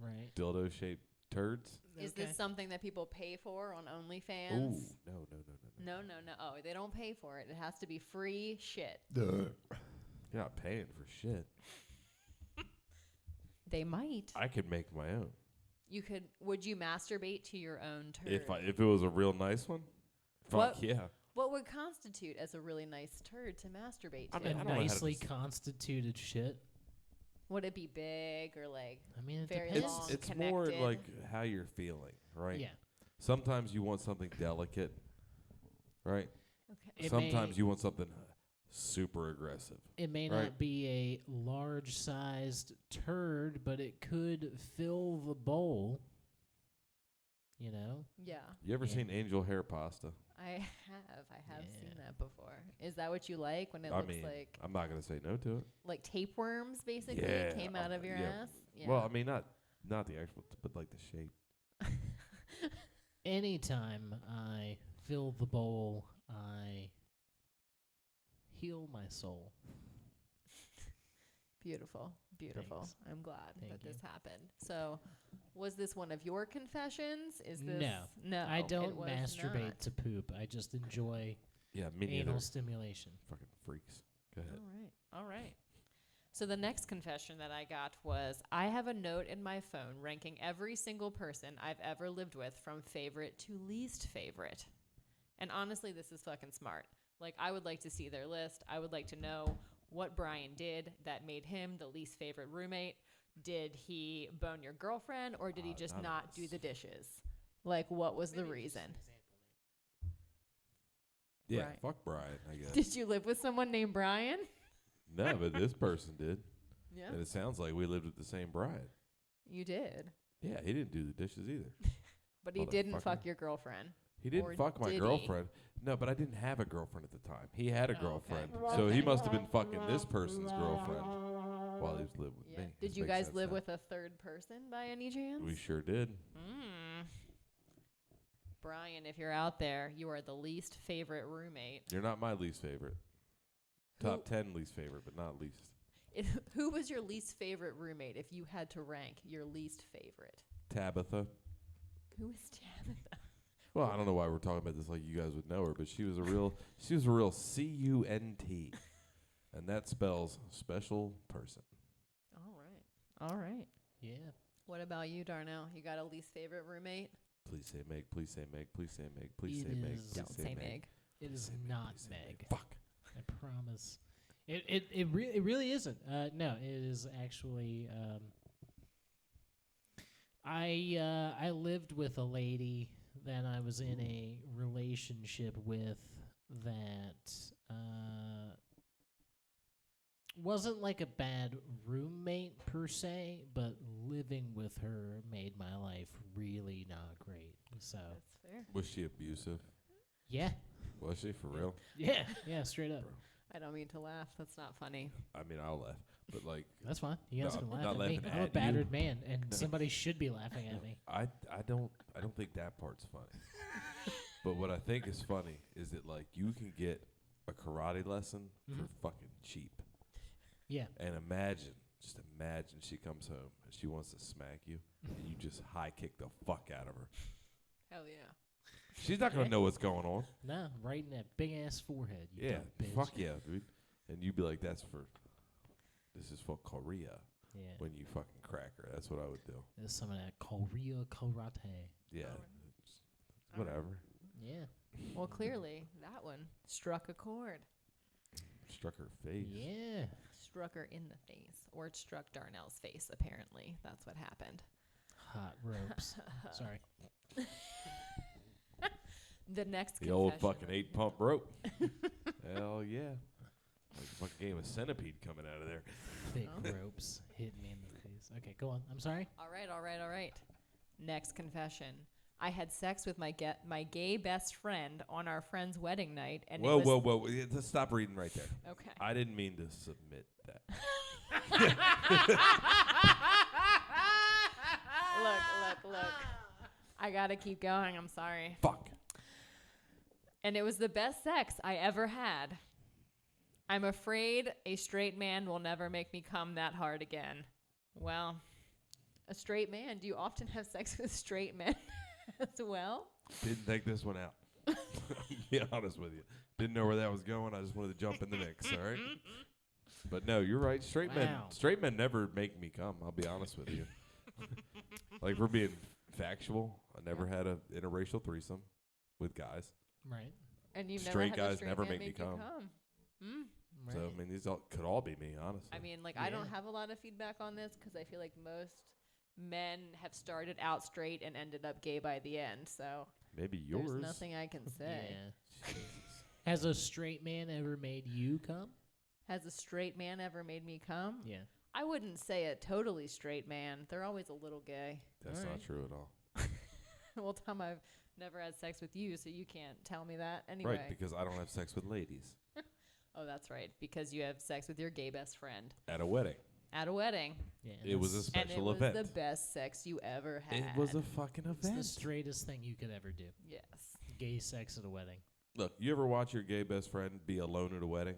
Right. Dildo-shaped turds. Is this something that people pay for on OnlyFans? Ooh, no. No. Oh, they don't pay for it. It has to be free shit. You're not paying for shit. They might. I could make my own. You could. Would you masturbate to your own turd? If it was a real nice one, fuck What? yeah. What would constitute as a really nice turd to masturbate to? I mean, A I don't know how to nicely des- constituted shit. Would it be big or like I mean, it very depends. long, It's more connected? like how you're feeling, right? Yeah. Sometimes you want something delicate, right? Okay. It Sometimes may- you want something super aggressive. It may Right. not be a large-sized turd, but it could fill the bowl. You know? Yeah, You ever Yeah. seen angel hair pasta? I have seen Yeah. that before. Is that what you like when it I looks mean, like I'm not gonna say no to it. tapeworms basically Yeah, came out of your yeah. ass? Yeah. Well, I mean, not the actual, but like the shape. Anytime I fill the bowl, I heal my soul. Beautiful. Thanks. I'm glad Thank that you. this happened. So, was this one of your confessions? Is this No. I it don't was masturbate not. to poop. I just enjoy Yeah, me neither. anal stimulation. Fucking freaks. Go ahead. All right. So the next confession that I got was I have a note in my phone ranking every single person I've ever lived with from favorite to least favorite. And honestly, this is fucking smart. Like, I would like to see their list. I would like to know what Brian did that made him the least favorite roommate. Did he bone your girlfriend, or did he just none of not do this. the dishes? Like, what was the reason? Yeah, Right. fuck Brian, I guess. Did you live with someone named Brian? No, but this person did. Yeah. And it sounds like we lived with the same Brian. You did. Yeah, he didn't do the dishes either. But he didn't Motherfucker. fuck your girlfriend. He didn't Or fuck my did he? girlfriend. No, but I didn't have a girlfriend at the time. He had a Oh, girlfriend. okay. So he Okay. must have been fucking this person's girlfriend while he was living with Yeah. me. Did This you makes guys sense live now. with a third person by any chance? We sure did. Brian, if you're out there, you are the least favorite roommate. You're not my least favorite. Top 10 least favorite, but not least. Who was your least favorite roommate if you had to rank your least favorite? Tabitha. Who is Tabitha? Well, I don't know why we're talking about this like you guys would know her, but she was a real CUNT. And that spells special person. All right. Yeah. What about you, Darnell? You got a least favorite roommate? Please say Meg, please say Meg, please say Meg, please It say Meg. is- Please Don't say Meg. It is Say Meg, not please say Meg. Fuck. I promise. It really isn't. No, it is actually. I lived with a lady that I was in a relationship with that wasn't like a bad roommate per se, but living with her made my life really not great. So That's fair. Was she abusive? yeah, Was she for real? yeah, straight up. I don't mean to laugh. That's not funny. I mean, I'll laugh, but like, That's fine. You guys No, can I'm laugh not at me. laughing I'm a at you. battered man, and somebody should be laughing at me. I don't think that part's funny. But what I think is funny is that like you can get a karate lesson for fucking cheap. Yeah. And just imagine she comes home and she wants to smack you and you just high kick the fuck out of her. Hell yeah. She's not gonna know what's going on. No, right in that big ass forehead. You Yeah, dumb bitch. fuck yeah, dude. And you'd be like, this is for Korea. Yeah. When you fucking crack her. That's what I would do. There's some of that Korea karate. Yeah. Alright. Whatever. Yeah. Well, clearly, that one struck a chord. Struck her face. Yeah. struck her in the face, or it struck Darnell's face, apparently. That's what happened. Hot ropes. Sorry. The next The confession. old fucking 8-pump rope. Hell yeah. Like a fucking game of Centipede coming out of there. Thick ropes hit me in the face. Okay, go on. I'm sorry. All right. Next confession. I had sex with my gay best friend on our friend's wedding night, and Whoa. Let's stop reading right there. Okay. I didn't mean to submit that. Look. I gotta keep going. I'm sorry. Fuck. And it was the best sex I ever had. I'm afraid a straight man will never make me come that hard again. Well, a straight man. Do you often have sex with straight men as well? Didn't think this one out. I'll be honest with you. Didn't know where that was going. I just wanted to jump in the mix, all right? But no, you're right. Straight men never make me come. I'll be honest with you. Like, we're being factual. I never had an interracial threesome with guys. Right. And you've Straight never had a guys straight never man make me come. Right. So, I mean, these could all be me, honestly. I mean, like, I don't have a lot of feedback on this because I feel like most men have started out straight and ended up gay by the end. So maybe yours. there's nothing I can say. Yeah. Has a straight man ever made you come? Has a straight man ever made me come? Yeah. I wouldn't say a totally straight man. They're always a little gay. That's All not right. true at all. Well, Tom, I've never had sex with you, so you can't tell me that anyway. Right, because I don't have sex with ladies. Oh, that's right. Because you have sex with your gay best friend At a wedding. at a wedding. Yeah. It was a And special it was event. the best sex you ever had. It was a fucking It's event. the straightest thing you could ever do. Yes. Gay sex at a wedding. Look, you ever watch your gay best friend be alone at a wedding?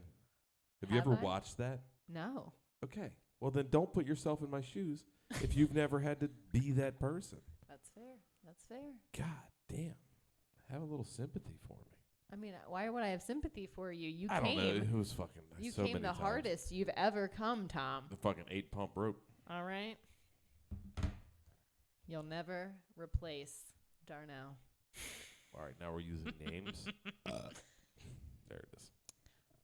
Have you Have ever I? watched that? No. Okay. Well, then don't put yourself in my shoes if you've never had to be that person. That's fair. That's fair. God damn. Have a little sympathy for me. I mean, why would I have sympathy for you? You I came. don't know. It was fucking You so came many the times. hardest you've ever come, Tom. The fucking 8-pump rope. All right. You'll never replace Darnell. All right, now we're using names. There it is.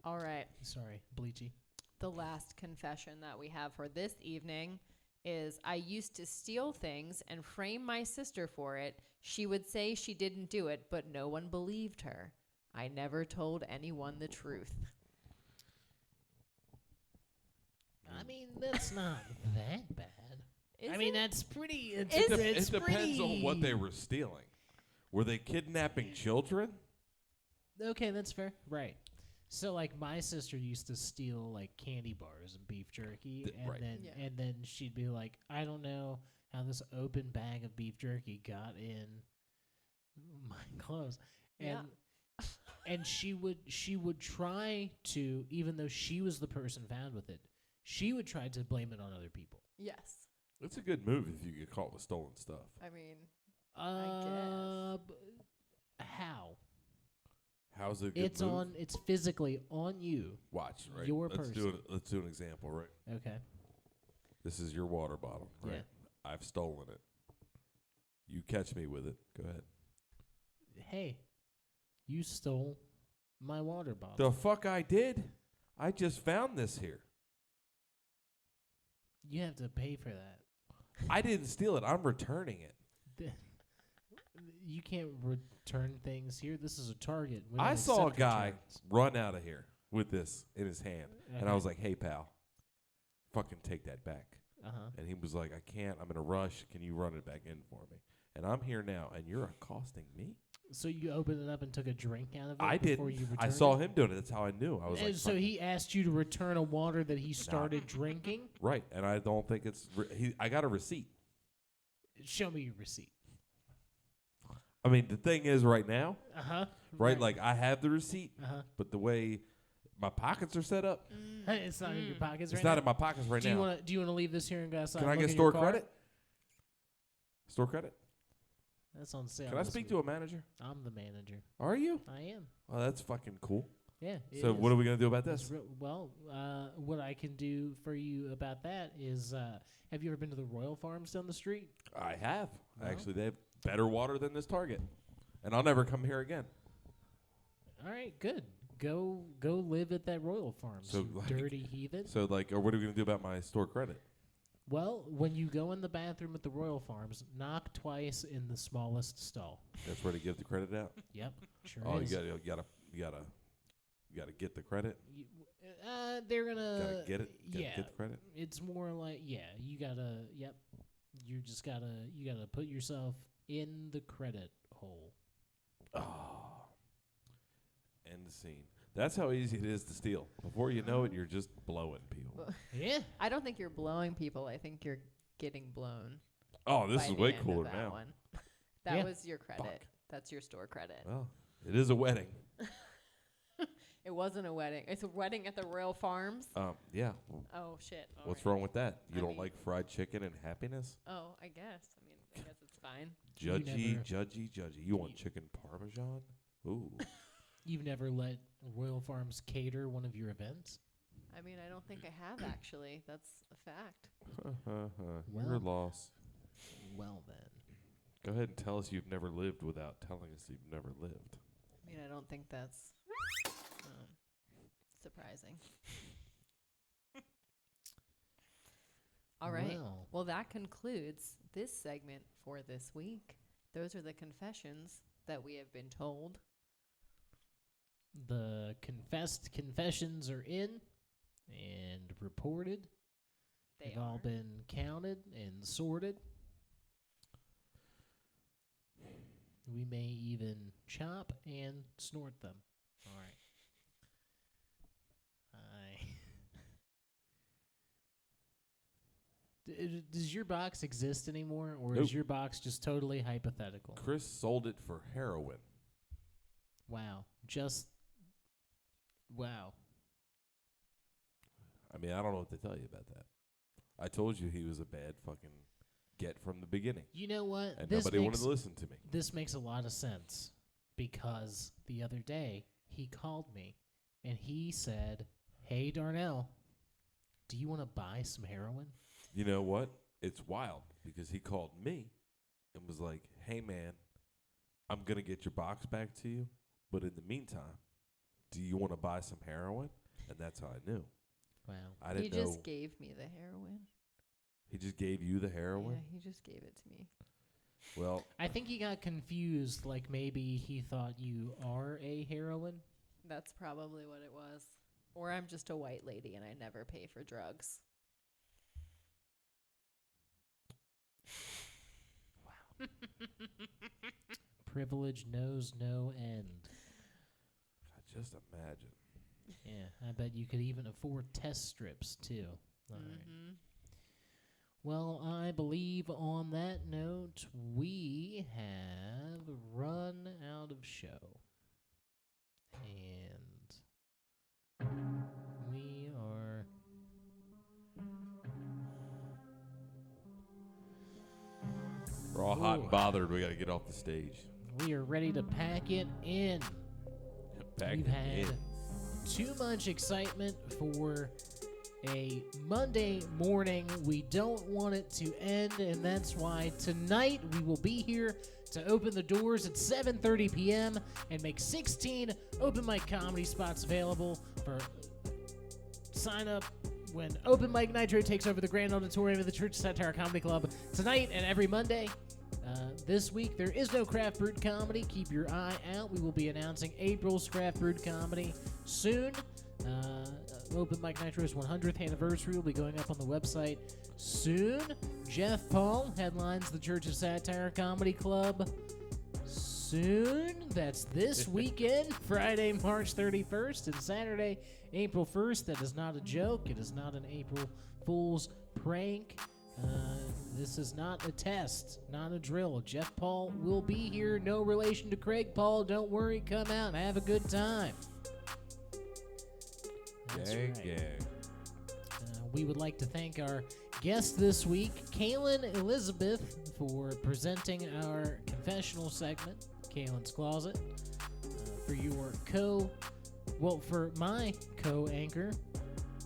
All right. Sorry, Bleachy. The last confession that we have for this evening is I used to steal things and frame my sister for it. She would say she didn't do it, but no one believed her. I never told anyone the truth. I mean, that's not that bad. Is I mean, it? that's pretty. It It's depends on what they pretty- were stealing. Were they kidnapping children? Okay, that's fair. Right. So, like, my sister used to steal like candy bars and beef jerky, and right. then Yeah. and then she'd be like, "I don't know how this open bag of beef jerky got in my clothes," and and she would try to, even though she was the person found with it, she would try to blame it on other people. Yes. It's a good move if you get caught with stolen stuff. I mean, How? How's it a good It's move? on. It's physically on you. Watch, right? your let's person. Let's do an example, right? Okay. This is your water bottle, right? Yeah. I've stolen it. You catch me with it. Go ahead. Hey, you stole my water bottle. The fuck I did? I just found this here. You have to pay for that. I didn't steal it. I'm returning it. You can't return things here. This is a Target. We I don't saw a accept guy returns. run out of here with this in his hand. And I Okay. was like, hey, pal, fucking take that back. Uh-huh. And he was like, I can't. I'm in a rush. Can you run it back in for me? And I'm here now, and you're accosting me? So you opened it up and took a drink out of it I before didn't. you returned I saw it? him doing it. That's how I knew. I was And like, so fuck. he asked you to return a water that he started drinking? Right. And I don't think it's I got a receipt. Show me your receipt. I mean, the thing is right now, Uh-huh. right, like I have the receipt, Uh-huh. but the way my pockets are set up, It's not in your pockets it's right not now? in my pockets right Do now. you want to leave this here and go outside? Can I and get look in your store car? credit? Store credit? That's on sale. Can I this speak week. to a manager? I'm the manager. Are you? I am. Well, that's fucking cool. Yeah. it So is. what are we going to do about It's this? well, what I can do for you about that is, have you ever been to the Royal Farms down the street? I have. No? Actually, they have better water than this Target. And I'll never come here again. All right, good. go live at that Royal Farms, So, you like- dirty heathen. So, like, or what are we going to do about my store credit? Well, when you go in the bathroom at the Royal Farms, knock twice in the smallest stall. That's where to give the credit out. Yep, sure Oh, is. you gotta get the credit. They're gonna Gotta get it. Gotta yeah, get the credit. it's more like you gotta. Yep, you gotta put yourself in the credit hole. Oh, end scene. That's how easy it is to steal. Before you know it, you're just blowing people. Well, Yeah, I don't think you're blowing people. I think you're getting blown. Oh, this by is the way end of cooler that now. One. That Yeah. was your credit. Fuck. That's your store credit. Well, it is a wedding. It wasn't a wedding. It's a wedding at the Royal Farms. Yeah. Oh shit. All What's right. wrong with that? You I don't mean- like fried chicken and happiness? Oh, I guess. I guess it's fine. You Judgy, never- judgy. You want chicken parmesan? Ooh. you've never let Royal Farms cater one of your events. I mean, I don't think I have actually. That's a fact. Your loss. Well then, Go ahead and tell us you've never lived without telling us you've never lived. I mean, I don't think that's surprising. All right. Well, that concludes this segment for this week. Those are the confessions that we have been told. the confessed confessions are in and reported. They've all been counted and sorted. We may even chop and snort them. All right. Does your box exist anymore, or Nope. is your box just totally hypothetical? Chris sold it for heroin. Wow. Wow. I mean, I don't know what to tell you about that. I told you he was a bad fucking get from the beginning. You know what? And nobody wanted to listen to me. This makes a lot of sense because the other day he called me and he said, "Hey, Darnell, do you want to buy some heroin?" You know what? It's wild because he called me and was like, "Hey, man, I'm going to get your box back to you. But in the meantime, do you want to buy some heroin?" And that's how I knew. Wow. I He didn't know. just gave me the heroin. He just gave you the heroin? Yeah, he just gave it to me. Well, I think he got confused, like maybe he thought you are a heroin. That's probably what it was. Or I'm just a white lady and I never pay for drugs. Privilege knows no end. just imagine. Yeah, I bet you could even afford test strips, too. All right. Mm-hmm. Well, I believe on that note, we have run out of show. And we are... We're all hot and bothered. We got to get off the stage. We are ready to pack it in. We've had too much excitement for a Monday morning. We don't want it to end, and that's why tonight we will be here to open the doors at 7:30 p.m. and make 16 open mic comedy spots available for sign up when Open Mic Nitro takes over the Grand Auditorium of the Church Satire Comedy Club tonight and every Monday. This week, there is no Craft Brewed Comedy. Keep your eye out. We will be announcing April's Craft Brewed Comedy soon. Open Mic Nitro's 100th anniversary will be going up on the website soon. Jeff Paul headlines the Church of Satire Comedy Club soon. That's this weekend, Friday, March 31st, and Saturday, April 1st. That is not a joke. It is not an April Fool's prank. This is not a test, not a drill. Jeff Paul will be here. No relation to Craig Paul. Don't worry. Come out and have a good time. That's Gang, right. gang. We would like to thank our guest this week, Kaelin Elizabeth, for presenting our confessional segment, Kaelin's Closet, for my co-anchor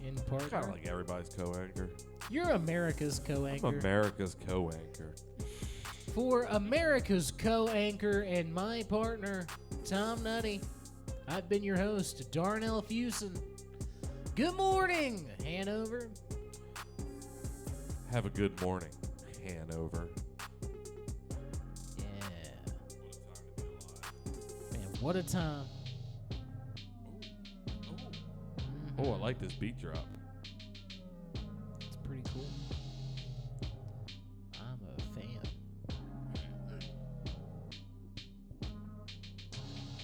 in partner. Kind of like everybody's co-anchor. You're America's co-anchor. I'm America's co-anchor. For America's co-anchor and my partner, Tom Nutty. I've been your host, Darnell Fuson. Good morning, Hanover. Have a good morning, Hanover. Yeah. Man, what a time. Oh, I like this beat drop. It's pretty cool. I'm a fan.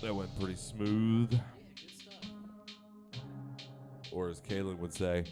That went pretty smooth. Yeah, good stuff. Or as Kaelin would say,